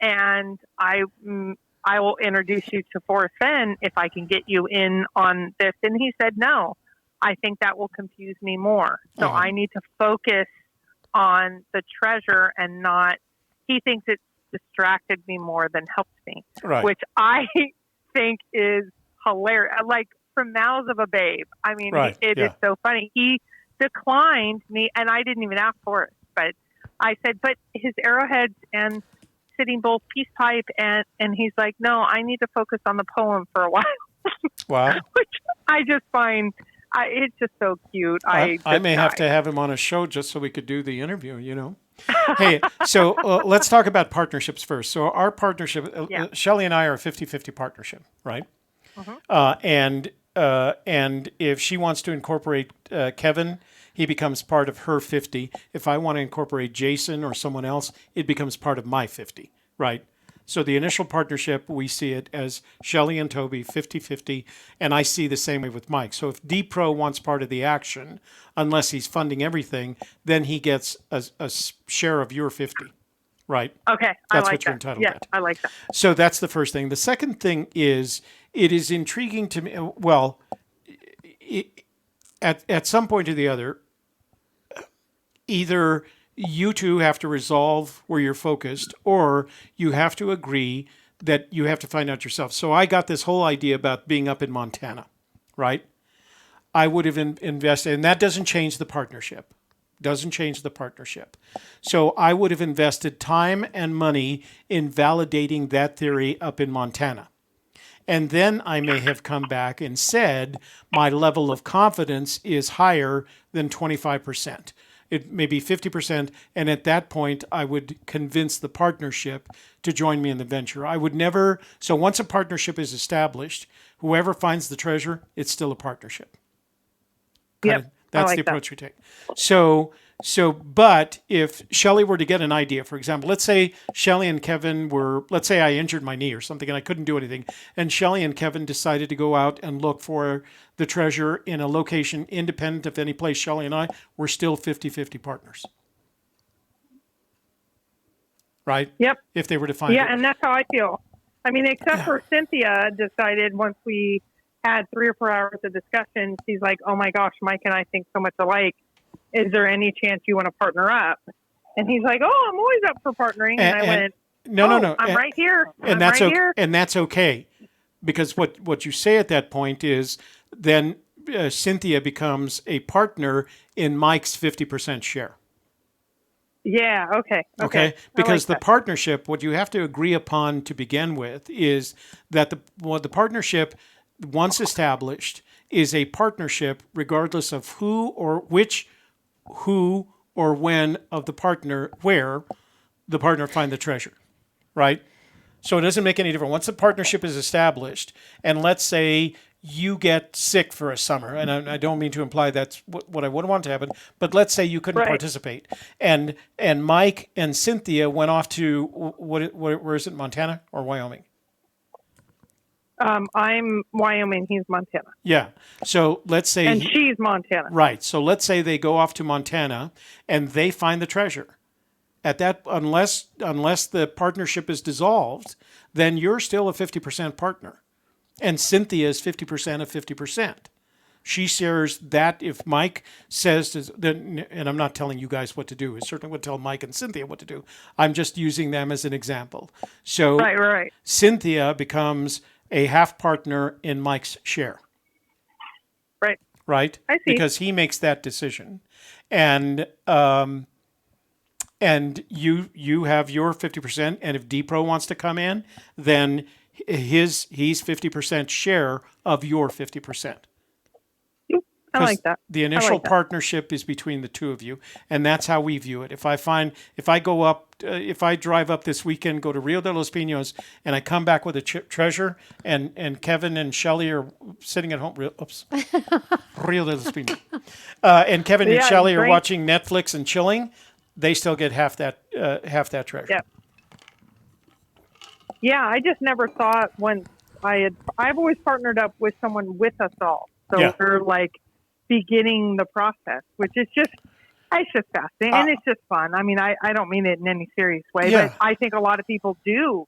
And I will introduce you to Forrest Fenn if I can get you in on this. And he said, "No, I think that will confuse me more. So I need to focus on the treasure and not." He thinks it's distracted me more than helped me, right. Which I think is hilarious. Like from mouths of a babe. I mean, right. it is so funny. He declined me, and I didn't even ask for it, but I said, but his arrowheads and Sitting Bull peace pipe, and he's like, no, I need to focus on the poem for a while. Wow. Which I just find, it's just so cute. I may have to have him on a show just so we could do the interview, you know. Hey, so let's talk about partnerships first. So our partnership, Shelley and I are a 50-50 partnership, right? Mm-hmm. And if she wants to incorporate Kevin, he becomes part of her 50. If I want to incorporate Jason or someone else, it becomes part of my 50, right? So the initial partnership, we see it as Shelley and Toby, 50-50, and I see the same way with Mike. So if D-Pro wants part of the action, unless he's funding everything, then he gets a share of your 50, right? Okay, that's like what you're entitled to. to. I like that. So that's the first thing. The second thing is, it is intriguing to me, well, at some point or the other, either you two have to resolve where you're focused, or you have to agree that you have to find out yourself. So I got this whole idea about being up in Montana, right? I would have invested, and that doesn't change the partnership. So I would have invested time and money in validating that theory up in Montana. And then I may have come back and said, my level of confidence is higher than 25%. It may be 50%, and at that point, I would convince the partnership to join me in the venture. I would never. So once a partnership is established, whoever finds the treasure, it's still a partnership. Yep, that's the approach we take. But if Shelley were to get an idea, for example, let's say Shelley and Kevin let's say I injured my knee or something and I couldn't do anything, and Shelley and Kevin decided to go out and look for the treasure in a location independent of any place. Shelley and I were still 50-50 partners. Right? Yep. If they were to find it. Yeah, and that's how I feel. I mean, except for Cynthia decided once we had 3 or 4 hours of discussion, she's like, oh my gosh, Mike and I think so much alike. Is there any chance you want to partner up? And he's like, oh, I'm always up for partnering. And I went, no. I'm right here. And that's okay. Because what you say at that point is then Cynthia becomes a partner in Mike's 50% share. Yeah, okay. Because the partnership, what you have to agree upon to begin with is that the partnership, once established, is a partnership regardless of who or when of the partner, where the partner find the treasure, right? So it doesn't make any difference. Once the partnership is established, and let's say you get sick for a summer, and I don't mean to imply that's what I would want to happen, but let's say you couldn't participate, and Mike and Cynthia went off to where is it, Montana or Wyoming? I'm Wyoming. He's Montana. Yeah. So let's say And she's Montana. right. So let's say they go off to Montana and they find the treasure. At that, unless the partnership is dissolved, then you're still a 50% partner, and Cynthia is 50% of 50%. She shares that if Mike says, then, and I'm not telling you guys what to do. I certainly would tell Mike and Cynthia what to do. I'm just using them as an example. So Right. Cynthia becomes a half partner in Mike's share. Right? I see. Because he makes that decision. And you have your 50%, and if D-Pro wants to come in, then he's 50% share of your 50%. I like that. The initial partnership is between the two of you, and that's how we view it. If I drive up this weekend, go to Rio de los Pinos, and I come back with a treasure, and Kevin and Shelley are sitting at home. Rio de los Pinos, and Kevin and Shelley are watching Netflix and chilling. They still get half that treasure. Yeah. Yeah, I just never thought I've always partnered up with someone with us all, so we're like beginning the process, which is it's just fascinating and it's just fun. I mean, I don't mean it in any serious way, but I think a lot of people do,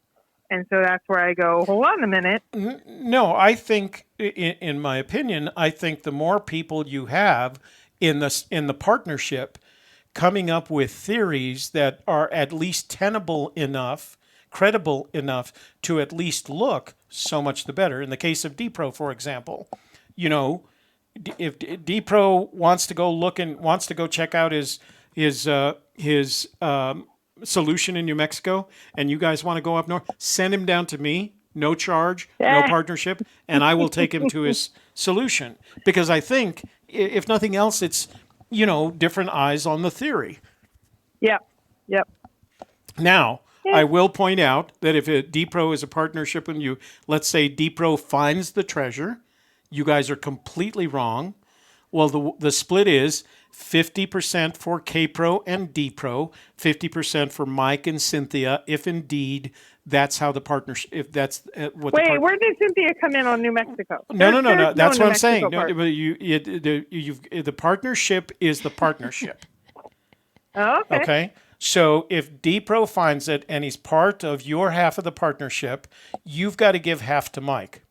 and so that's where I go. Hold on a minute. No, I think, in my opinion, I think the more people you have in the partnership, coming up with theories that are at least tenable enough, credible enough to at least look, so much the better. In the case of D-Pro, for example, if D-Pro wants to go look and wants to go check out his solution in New Mexico, and you guys want to go up north, send him down to me, no charge, no partnership, and I will take him to his solution. Because I think, if nothing else, it's different eyes on the theory. Yep. Now, I will point out that if a D-Pro is a partnership with you, let's say D-Pro finds the treasure, you guys are completely wrong. Well, the split is 50% for K-Pro and D-Pro, 50% for Mike and Cynthia, if indeed that's how the partnership, if that's what where did Cynthia come in on New Mexico? No. That's what I'm saying. No, but the partnership is the partnership. Oh, okay. Okay. So if D-Pro finds it and he's part of your half of the partnership, you've got to give half to Mike.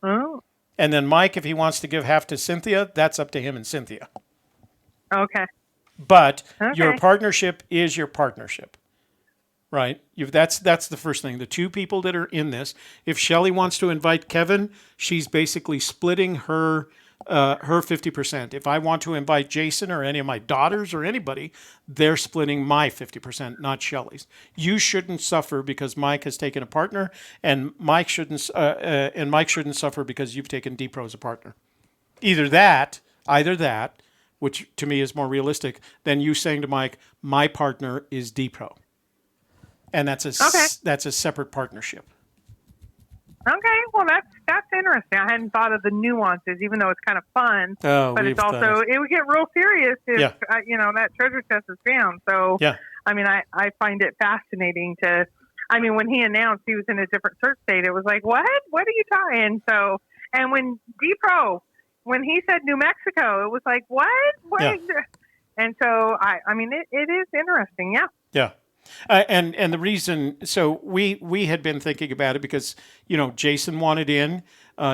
Oh. And then Mike, if he wants to give half to Cynthia, that's up to him and Cynthia. Okay. But your partnership is your partnership, right? That's the first thing. The two people that are in this, if Shelley wants to invite Kevin, she's basically splitting her 50%. If I want to invite Jason or any of my daughters or anybody, they're splitting my 50%, not Shelley's. You shouldn't suffer because Mike has taken a partner, and Mike shouldn't suffer because you've taken D-Pro as a partner. Either that, which to me is more realistic than you saying to Mike, my partner is D-Pro, and that's a separate partnership. Okay, well that's interesting. I hadn't thought of the nuances, even though it's kind of fun. But it's also it would get real serious if that treasure chest is found. So I mean, I find it fascinating to. I mean, when he announced he was in a different search state, it was like, what? What are you tying? So, and when D-Pro, when he said New Mexico, it was like, what? What? Yeah. And so I mean, it is interesting. Yeah. Yeah. And the reason, so we had been thinking about it because, Jason wanted in.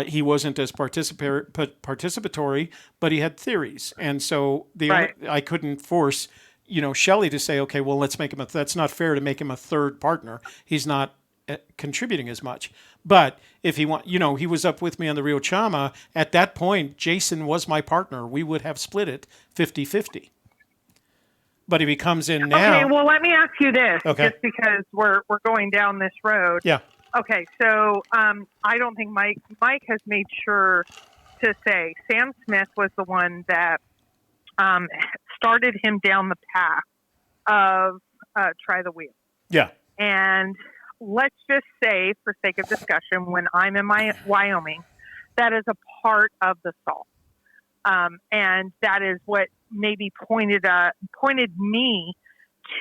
He wasn't as participatory, but he had theories. And so I couldn't force, Shelley to say, okay, well, let's make him that's not fair to make him a third partner. He's not contributing as much. But if he he was up with me on the Rio Chama. At that point, Jason was my partner. We would have split it 50-50. But if he comes in now... Okay, well, let me ask you this, just because we're going down this road. Yeah. Okay, so I don't think Mike has made sure to say Sam Smith was the one that started him down the path of try the wheel. Yeah. And let's just say, for sake of discussion, when I'm in Wyoming, that is a part of the solve. And that is what maybe pointed me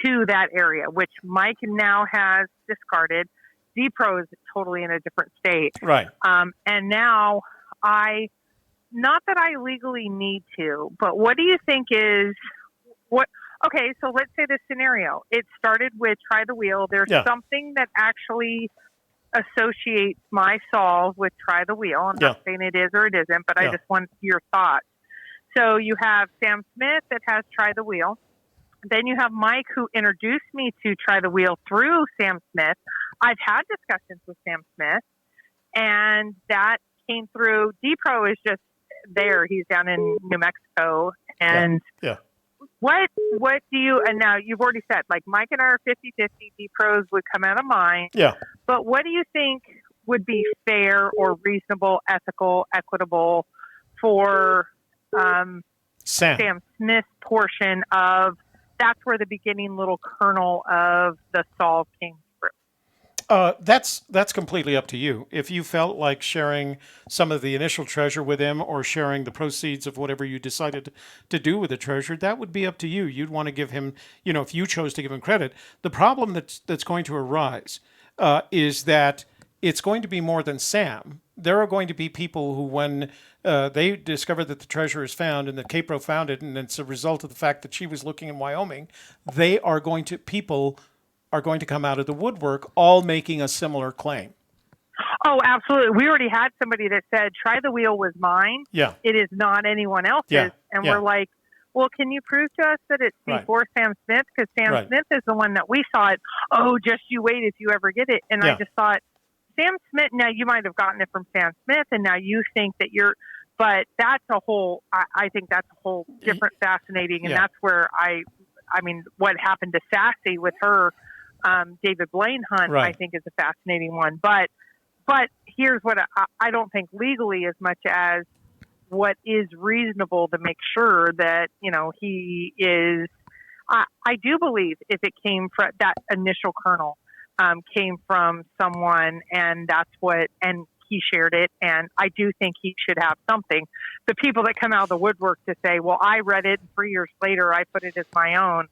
to that area, which Mike now has discarded. D-Pro is totally in a different state. Right. And now not that I legally need to, but what do you think is what? Okay, so let's say this scenario. It started with try the wheel. There's something that actually associates my solve with try the wheel. I'm not saying it is or it isn't, but I just want your thoughts. So you have Sam Smith that has try the wheel. Then you have Mike, who introduced me to try the wheel through Sam Smith. I've had discussions with Sam Smith, and that came through. D-Pro is just there. He's down in New Mexico. And what do you, and now you've already said, like Mike and I are 50-50, D-Pros would come out of mine. Yeah. But what do you think would be fair or reasonable, ethical, equitable for Sam Smith's portion of, that's where the beginning little kernel of the solve came through? That's completely up to you. If you felt like sharing some of the initial treasure with him or sharing the proceeds of whatever you decided to do with the treasure, that would be up to you. You'd want to give him, if you chose to give him credit. The problem that's going to arise is that it's going to be more than Sam. There are going to be people who, when they discover that the treasure is found and that Capro found it, and it's a result of the fact that she was looking in Wyoming, people are going to come out of the woodwork, all making a similar claim. Oh, absolutely. We already had somebody that said, try the wheel was mine. Yeah. It is not anyone else's. Yeah. And we're like, well, can you prove to us that it's before Sam Smith? Because Sam Smith is the one that we thought, oh, just you wait if you ever get it. And I just thought, Sam Smith, now you might have gotten it from Sam Smith, and now you think that but that's a whole, I think that's a whole different fascinating. And that's where I mean, what happened to Sassy with her, David Blaine hunt, I think is a fascinating one. But here's what I don't think legally as much as what is reasonable to make sure that, he is, I do believe if it came from that initial kernel, came from someone and he shared it. And I do think he should have something. The people that come out of the woodwork to say, well, I read it and 3 years later, I put it as my own.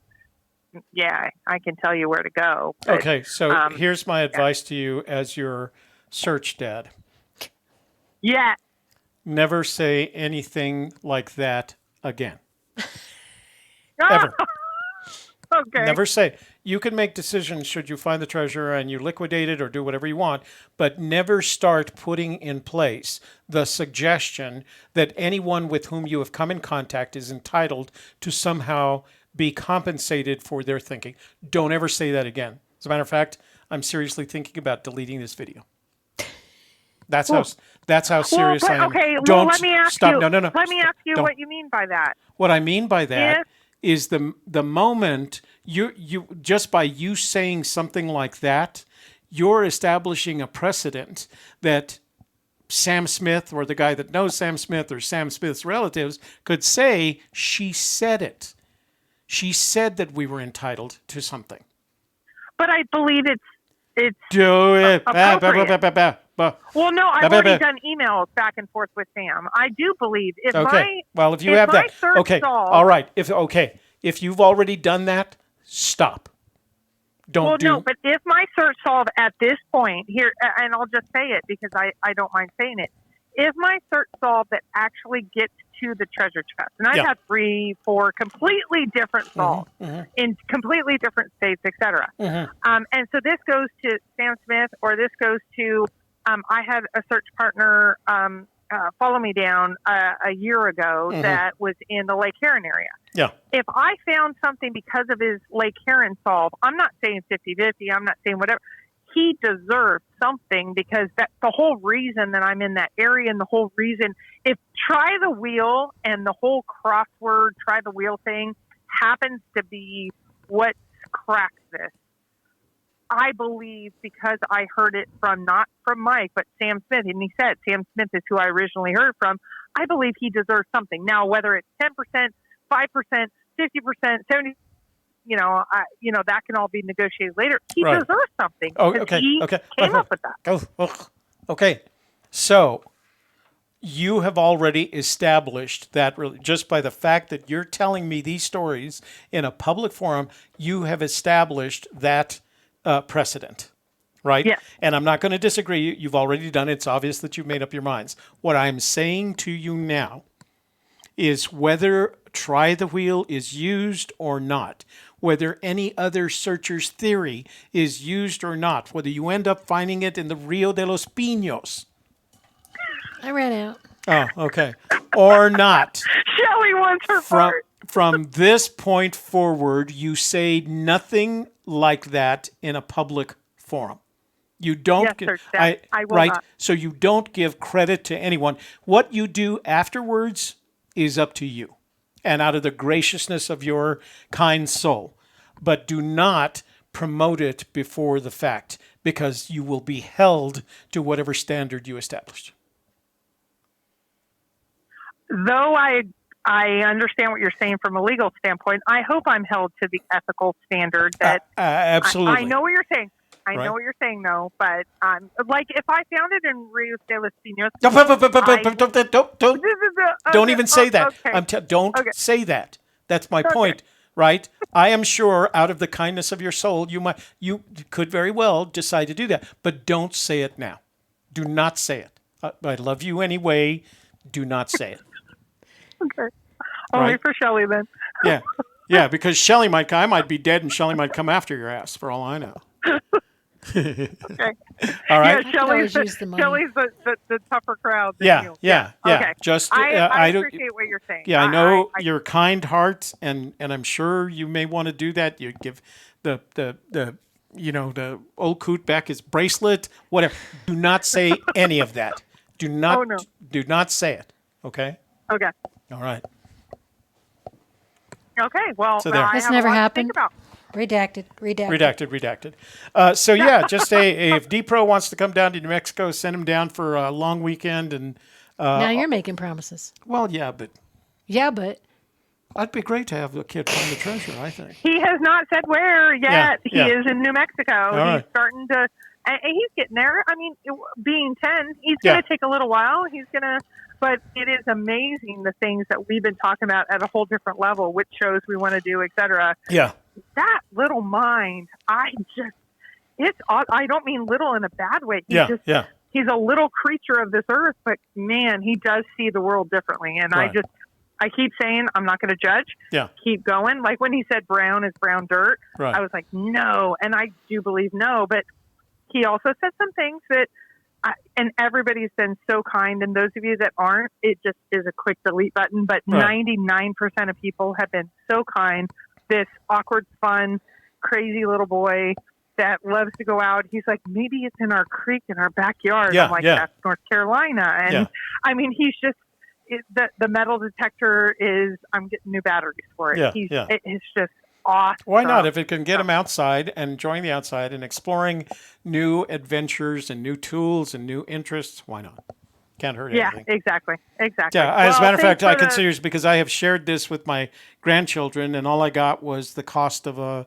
Yeah, I can tell you where to go. But, okay, so here's my advice to you as your search dad. Yeah. Never say anything like that again. Ever. Okay. Never say. You can make decisions should you find the treasure and you liquidate it or do whatever you want, but never start putting in place the suggestion that anyone with whom you have come in contact is entitled to somehow be compensated for their thinking. Don't ever say that again. As a matter of fact, I'm seriously thinking about deleting this video. That's how serious I am. Okay, Don't let me ask stop. you. No. Let me ask you what you mean by that. What I mean by that is the moment you just by you saying something like that, you're establishing a precedent that Sam Smith or the guy that knows Sam Smith or Sam Smith's relatives could say, she said it. She said that we were entitled to something. But I believe it's do it. Well, no, I've already done emails back and forth with Sam. I do believe if if you have that, all right. If you've already done that, stop. But if my search solve at this point here, and I'll just say it because I don't mind saying it. If my search solve that actually gets to the treasure chest, and I've had 3, 4 completely different solves in completely different states, etc. And so this goes to Sam Smith, or this goes to I had a search partner follow me down a year ago that was in the Lake Huron area. Yeah. If I found something because of his Lake Huron solve, I'm not saying 50-50, I'm not saying whatever. He deserves something because that's the whole reason that I'm in that area, and the whole reason, if try the wheel and the whole crossword try the wheel thing happens to be what cracks this. I believe because I heard it from, not from Mike, but Sam Smith, and he said Sam Smith is who I originally heard from. I believe he deserves something. Now, whether it's 10%, 5%, 50%, 70%, that can all be negotiated later. He deserves something. He came up with that. Okay. So you have already established that just by the fact that you're telling me these stories in a public forum, you have established that precedent. right? Yes. And I'm not going to disagree. You've already done it. It's obvious that you've made up your minds. What I'm saying to you now is whether try the wheel is used or not, whether any other searcher's theory is used or not, whether you end up finding it in the Rio de los Pinos. I ran out. Oh, okay. Or not. Shelley wants her part. From this point forward, you say nothing like that in a public forum. You don't Yes, sir, Dad. I will right? not. So you don't give credit to anyone. What you do afterwards is up to you and out of the graciousness of your kind soul. But do not promote it before the fact, because you will be held to whatever standard you established. Though I understand what you're saying from a legal standpoint, I hope I'm held to the ethical standard that absolutely. I know what you're saying. I Right. know what you're saying, though, but like if I found it in Rio de los Pinos, Don't even say that. Okay. Don't Okay. say that. That's my point, right? I am sure, out of the kindness of your soul, you could very well decide to do that, but don't say it now. Do not say it. I love you anyway. Do not say it. Okay. Only Right. for Shelley then. Yeah, because Shelley I might be dead, and Shelley might come after your ass for all I know. Okay. All right. Yeah, Shelley's always use the money. the tougher crowd. Than Yeah, you. yeah. Okay. Just I don't. appreciate what you're saying. Yeah, I know your kind heart, and I'm sure you may want to do that. You give the the old coot back his bracelet, whatever. Do not say any of that. Do not. Oh, no. Do not say it. Okay. Okay. All right. Okay. Well, So there. I This have never a lot happened. To think about. Redacted. Redacted. So yeah, just say if D-Pro wants to come down to New Mexico, send him down for a long weekend, and Now you're making promises. well, yeah, but Yeah, but it'd be great to have a kid find the treasure. I think. He has not said where yet. Yeah. He is in New Mexico. All He's right. starting to, and he's getting there. I mean, being 10, he's Yeah. going to take a little while. But it is amazing the things that we've been talking about at a whole different level, which shows we want to do, et cetera. Yeah. That little mind, it's odd. I don't mean little in a bad way. Yeah. He's a little creature of this earth, but man, he does see the world differently. And Right. I keep saying, I'm not going to judge. Yeah. Keep going. Like when he said brown is brown dirt, Right. I was like, no. And I do believe no. But he also said some things that, and everybody's been so kind. And those of you that aren't, it just is a quick delete button. But Right. 99% of people have been so kind. This awkward, fun, crazy little boy that loves to go out. He's like, maybe it's in our creek in our backyard. Yeah, I'm like, yeah. that's North Carolina. And Yeah. I mean, he's just, the metal detector is, I'm getting new batteries for it. Yeah, It's just awesome. Why not? If it can get him outside and enjoying the outside and exploring new adventures and new tools and new interests, why not? Can't hurt anything. Exactly. Yeah, as a matter of fact, I can see yours because I have shared this with my grandchildren, and all I got was the cost of a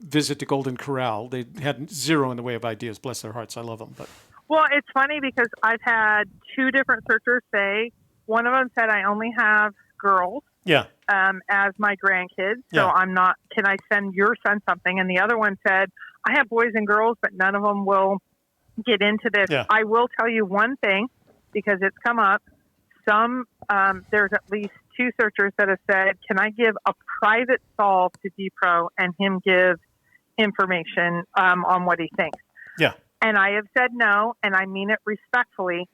visit to Golden Corral. They had zero in the way of ideas. Bless their hearts. I love them. But Well, it's funny because I've had two different searchers say, one of them said, I only have girls yeah, as my grandkids, so Yeah. I'm not, can I send your son something? And the other one said, I have boys and girls, but none of them will get into this. Yeah. I will tell you one thing, because it's come up. There's at least two searchers that have said, can I give a private solve to D-Pro and him give information on what he thinks? yeah, And I have said no, and I mean it respectfully.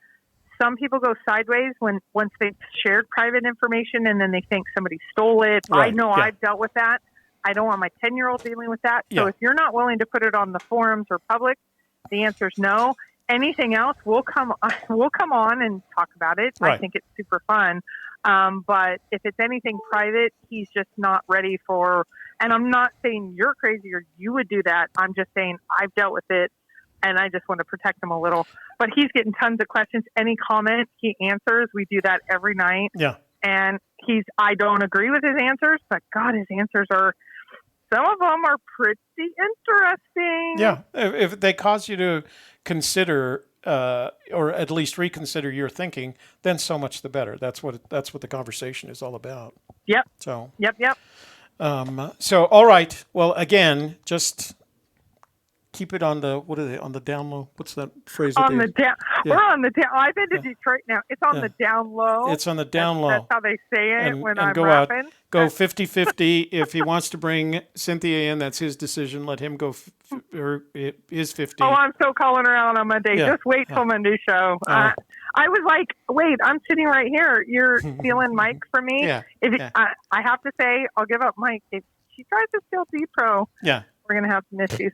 Some people go sideways once they've shared private information and then they think somebody stole it. Right, I know yeah. I've dealt with that. I don't want my 10-year-old dealing with that. So Yeah. if you're not willing to put it on the forums or public, the answer is no. Anything else, we'll come on and talk about it. Right. I think it's super fun. But if it's anything private, he's just not ready for, and I'm not saying you're crazy or you would do that. I'm just saying I've dealt with it and I just want to protect him a little. But he's getting tons of questions. Any comment, he answers. We do that every night. yeah. And I don't agree with his answers, but God, his answers some of them are pretty interesting. Yeah, if they cause you to consider or at least reconsider your thinking, then so much the better. That's what the conversation is all about. Yep. So Yep. so all right. Well, again, just keep it on the, what are they, on the down low? What's that phrase? That On they, the down, Yeah. we're on the down. I've been to Detroit now. It's on the down low. It's on the down low. That's how they say it when I'm go rapping. out. Go 50-50. If he wants to bring Cynthia in, that's his decision. Let him go, or it is 50. Oh, I'm so calling around on Monday. Yeah. Just wait till Monday show. I was like, wait, I'm sitting right here. You're stealing Mike from me. Yeah. I have to say, I'll give up Mike. If she tries to steal D-Pro, Yeah. we're going to have some issues.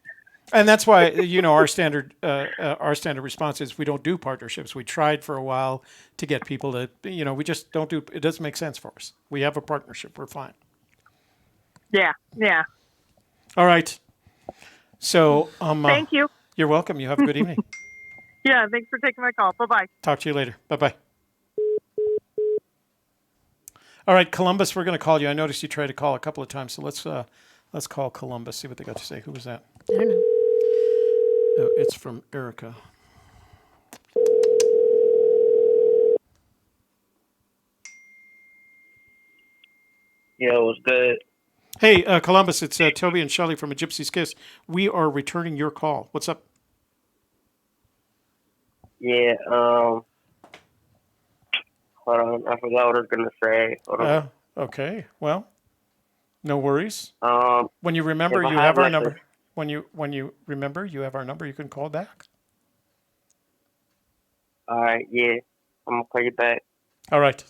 And that's why, our standard response is we don't do partnerships. We tried for a while to get people to, we just don't do, it doesn't make sense for us. We have a partnership. We're fine. Yeah. All right. So, Thank you. You're welcome. You have a good evening. Yeah, thanks for taking my call. Bye-bye. Talk to you later. Bye-bye. All right, Columbus, we're going to call you. I noticed you tried to call a couple of times, so let's call Columbus, see what they got to say. Who was that? I don't know. Oh, it's from Erica. Yo, what's good? Hey, Columbus, it's Toby and Shelley from A Gypsy Kiss. We are returning your call. What's up? Yeah, hold on, I forgot what I was gonna say. Hold on. Okay, well, no worries. When you remember, if I you have have our like number. When you remember, you have our number. You can call back. All right, yeah, I'm gonna call you back. All right.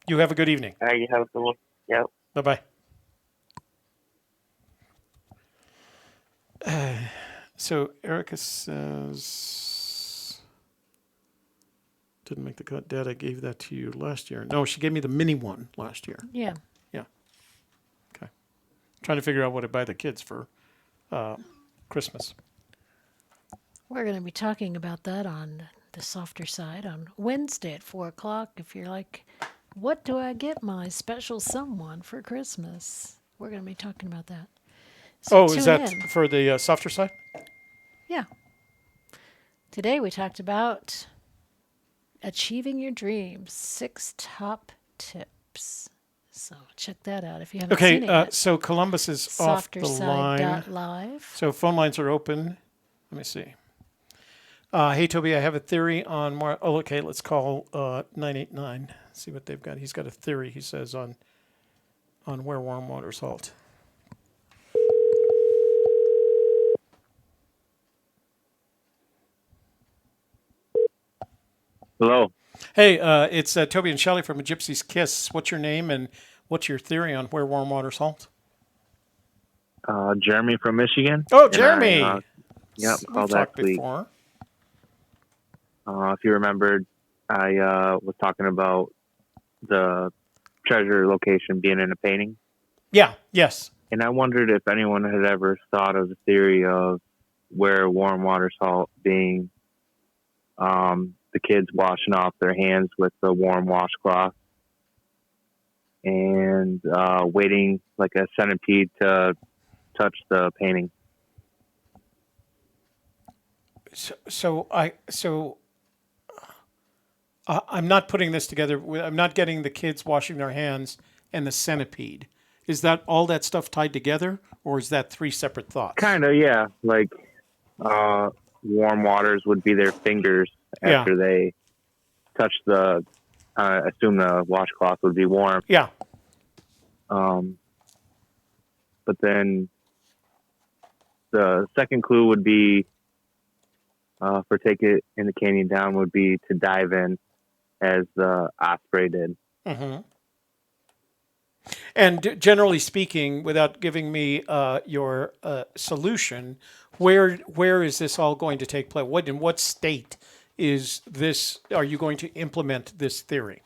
You have a good evening. All right, you have a good one. Yep. Bye-bye. So Erica says, didn't make the cut. Dad, I gave that to you last year. No, she gave me the mini one last year. Yeah. Yeah. Okay. Trying to figure out what to buy the kids for Christmas. We're going to be talking about that on the softer side on Wednesday at 4 o'clock. If you're like, what do I get my special someone for Christmas? We're going to be talking about that. So Is that for the softer side? Yeah. Today we talked about achieving your dreams, 6 top tips. So check that out if you haven't seen it yet. So Columbus is off the line. Live. So phone lines are open. Let me see. Hey, Toby, I have a theory on okay, let's call 989. See what they've got. He's got a theory, he says, on where warm water's halt. Hello. Hey, it's Toby and Shelley from A Gypsy's Kiss. What's your name and what's your theory on where warm water's halt? Jeremy from Michigan. Oh, Jeremy! Yep, We've called talked last week. before. If you remembered, I was talking about the treasure location being in a painting. Yeah, yes. And I wondered if anyone had ever thought of the theory of where warm water's halt being the kids washing off their hands with the warm washcloth and waiting like a centipede to touch the painting. I'm not putting this together. I'm not getting the kids washing their hands and the centipede. Is that all that stuff tied together, or is that 3 separate thoughts? Kind of, yeah. Like warm waters would be their fingers after they touch the. I assume the washcloth would be warm. Yeah. But then the second clue would be for Take It in the Canyon Down would be to dive in as the Osprey did. Mm-hmm. And generally speaking, without giving me your solution, where is this all going to take place? In what state is this? Are you going to implement this theory?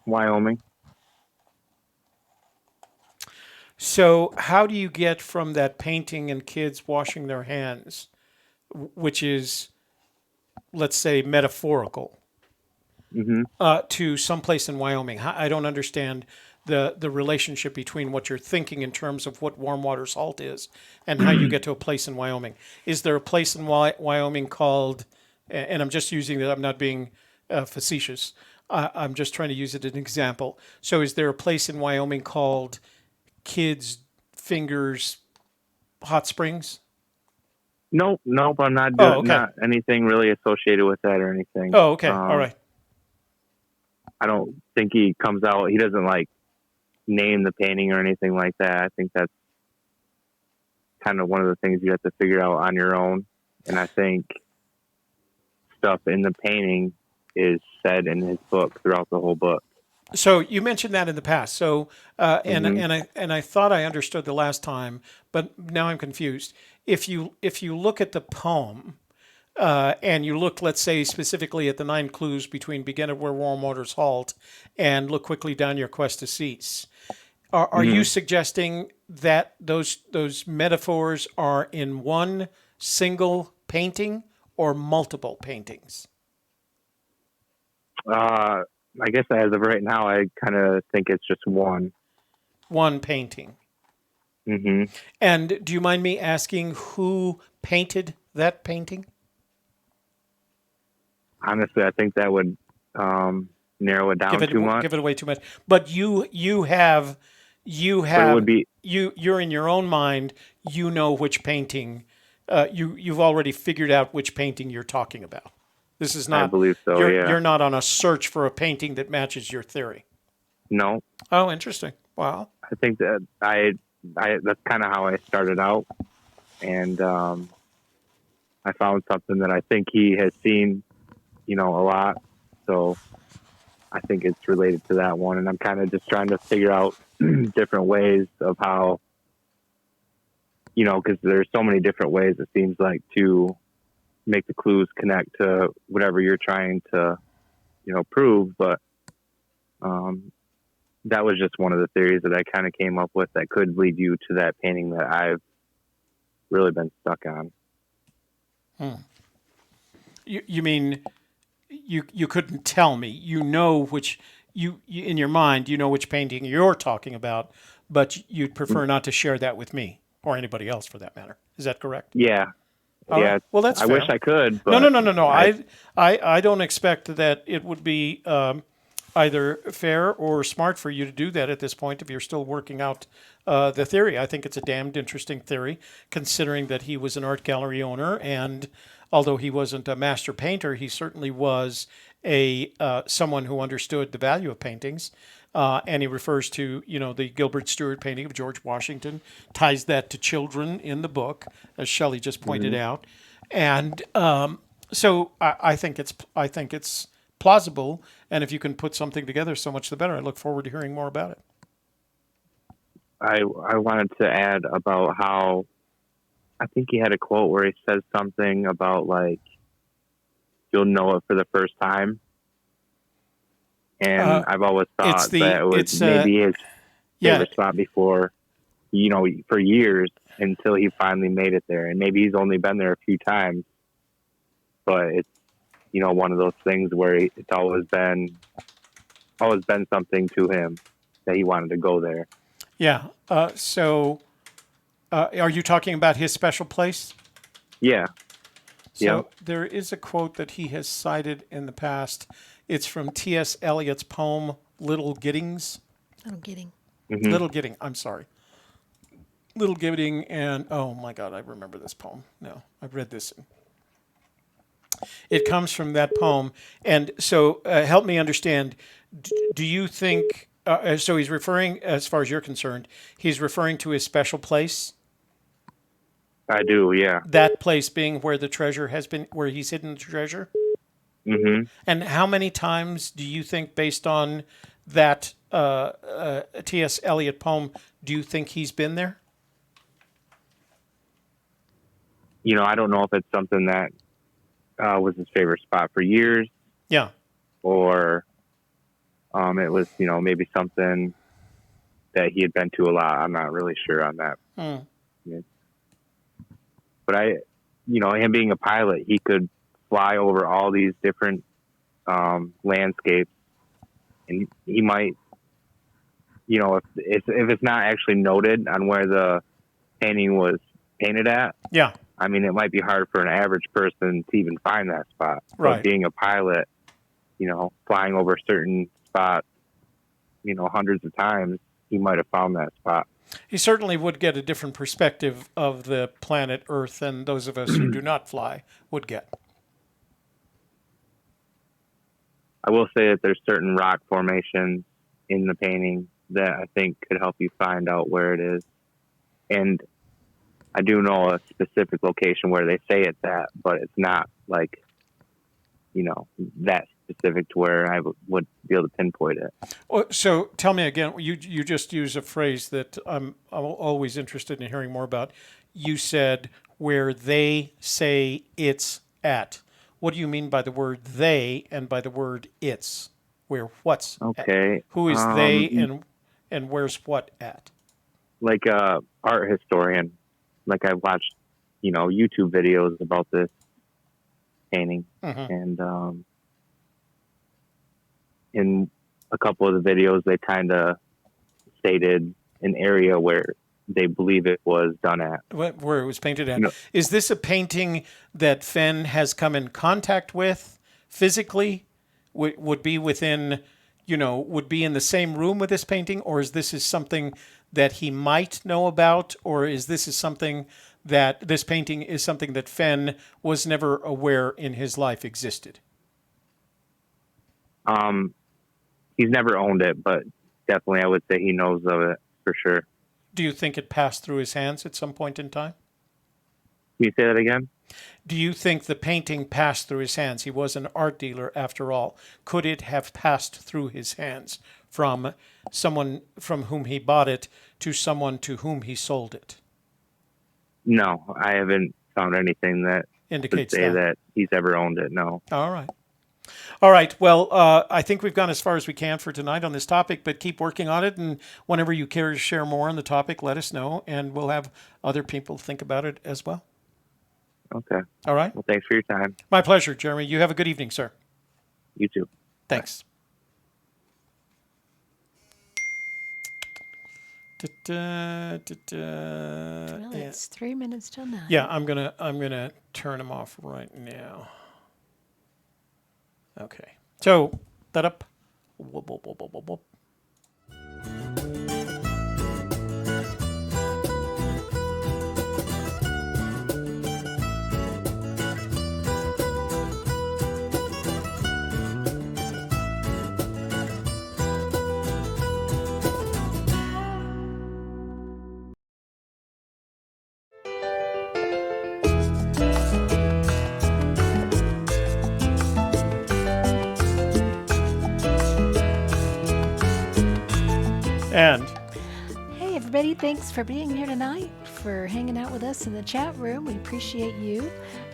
Wyoming. So how do you get from that painting and kids washing their hands, which is, let's say, metaphorical, to someplace in Wyoming? I don't understand the relationship between what you're thinking in terms of what warm water salt is and how you get to a place in Wyoming. Is there a place in Wyoming called, and I'm just using that, I'm not being facetious, I'm just trying to use it as an example. So is there a place in Wyoming called Kids Fingers hot springs? Nope. I'm not Oh, doing okay. not anything really associated with that or anything. Oh, okay. All right. I don't think he comes out. He doesn't like name the painting or anything like that. I think that's kind of one of the things you have to figure out on your own. And I think stuff in the painting is said in his book throughout the whole book. So you mentioned that in the past. So Mhm. and I thought I understood the last time, but now I'm confused. If you look at the poem, and you look, let's say, specifically at the 9 clues between begin at where warm waters halt and look quickly down your quest to cease, are you suggesting that those metaphors are in one single painting or multiple paintings? I guess as of right now, I kind of think it's just one. One painting. Mm-hmm. And do you mind me asking who painted that painting? Honestly, I think that would narrow it down too much. Give it away too much. But you're in your own mind, you know which painting, you've already figured out which painting you're talking about. This is not. I believe so. You're not on a search for a painting that matches your theory. No. Oh, interesting. Wow. I think that I that's kind of how I started out, and I found something that I think he has seen, a lot. So I think it's related to that one, and I'm kind of just trying to figure out different ways of how, because there's so many different ways it seems like to make the clues connect to whatever you're trying to, prove. But that was just one of the theories that I kind of came up with that could lead you to that painting that I've really been stuck on. You mean you couldn't tell me? You know which you in your mind you know which painting you're talking about, but you'd prefer not to share that with me or anybody else for that matter. Is that correct? Yeah. All right. Well, that's I fair. wish I could. But No. I don't expect that it would be either fair or smart for you to do that at this point if you're still working out the theory. I think it's a damned interesting theory, considering that he was an art gallery owner, and although he wasn't a master painter, he certainly was a someone who understood the value of paintings. And he refers to, the Gilbert Stuart painting of George Washington, ties that to children in the book, as Shelley just pointed out. And so I think it's plausible. And if you can put something together, so much the better. I look forward to hearing more about it. I wanted to add about how I think he had a quote where he says something about like, you'll know it for the first time. And I've always thought that it was maybe his favorite spot before, for years until he finally made it there. And maybe he's only been there a few times, but it's, one of those things where it's always been something to him that he wanted to go there. Yeah. So are you talking about his special place? Yeah. So there is a quote that he has cited in the past. It's from T.S. Eliot's poem, Little Giddings. Little Gidding. Mm-hmm. Little Gidding. I'm sorry. Little Gidding. And, oh, my God, I remember this poem. No, I've read this. It comes from that poem. And so help me understand. Do you think, so he's referring, as far as you're concerned, he's referring to his special place? I do, yeah. That place being where the treasure has been, where he's hidden the treasure? Mm-hmm. And how many times do you think, based on that T.S. Eliot poem, do you think he's been there? I don't know if it's something that was his favorite spot for years. Yeah. Or it was, maybe something that he had been to a lot. I'm not really sure on that. Yeah. But him being a pilot, he could fly over all these different landscapes, and he might, if it's not actually noted on where the painting was painted at. Yeah. I mean, it might be hard for an average person to even find that spot. Right. But being a pilot, flying over certain spots, hundreds of times, he might have found that spot. He certainly would get a different perspective of the planet Earth than those of us who do not fly would get. I will say that there's certain rock formations in the painting that I think could help you find out where it is. And I do know a specific location where they say it's at, but it's not like, that specific to where I would be able to pinpoint it. Well, so tell me again, you just used a phrase that I'm always interested in hearing more about. You said where they say it's at. What do you mean by the word they and by the word it's? Where what's okay? At? Who is they and where's what at? Like a art historian. Like I've watched, YouTube videos about this painting, and in a couple of the videos, they kind of stated an area where they believe it was done at. Where it was painted at. Is this a painting that Fenn has come in contact with physically? Would be within, would be in the same room with this painting? Or is this something that he might know about? Or is this something that this painting is something that Fenn was never aware in his life existed? He's never owned it, but definitely I would say he knows of it for sure. Do you think it passed through his hands at some point in time? Can you say that again? Do you think the painting passed through his hands? He was an art dealer after all. Could it have passed through his hands from someone from whom he bought it to someone to whom he sold it? No, I haven't found anything that indicates would say that he's ever owned it. No. All right. All right. Well, I think we've gone as far as we can for tonight on this topic, but keep working on it. And whenever you care to share more on the topic, let us know, and we'll have other people think about it as well. Okay. All right. Well, thanks for your time. My pleasure, Jeremy. You have a good evening, sir. You too. Thanks. Well, it's 3 minutes till 9. Yeah, I'm gonna turn them off right now. Okay. So that up. Whoop, whoop, whoop, whoop, whoop. And hey, everybody, thanks for being here tonight, for hanging out with us in the chat room. We appreciate you.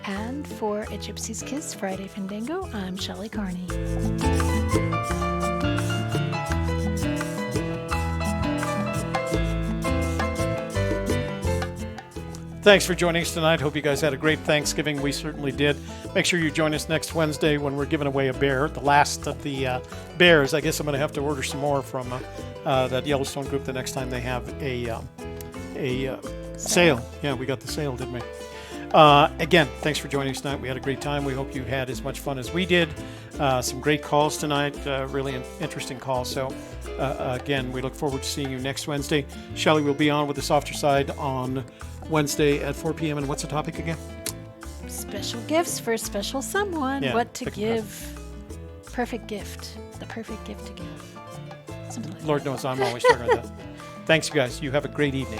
And for A Gypsy's Kiss Friday Fenndango, I'm Shelley Carney. thanks for joining us tonight. Hope you guys had a great Thanksgiving. We certainly did. Make sure you join us next Wednesday when we're giving away a bear, the last of the bears. I guess I'm going to have to order some more from that Yellowstone group the next time they have a sale. Yeah, we got the sale, didn't we? Again, thanks for joining us tonight. We had a great time. We hope you had as much fun as we did. Some great calls tonight, really an interesting call. So, again, we look forward to seeing you next Wednesday. Shelley will be on with the softer side on Wednesday at 4 p.m. And what's the topic again? Special gifts for a special someone. Yeah, what to give. Perfect gift. The perfect gift to give. Something like Lord that. knows I'm always talking about that. Thanks, you guys. You have a great evening.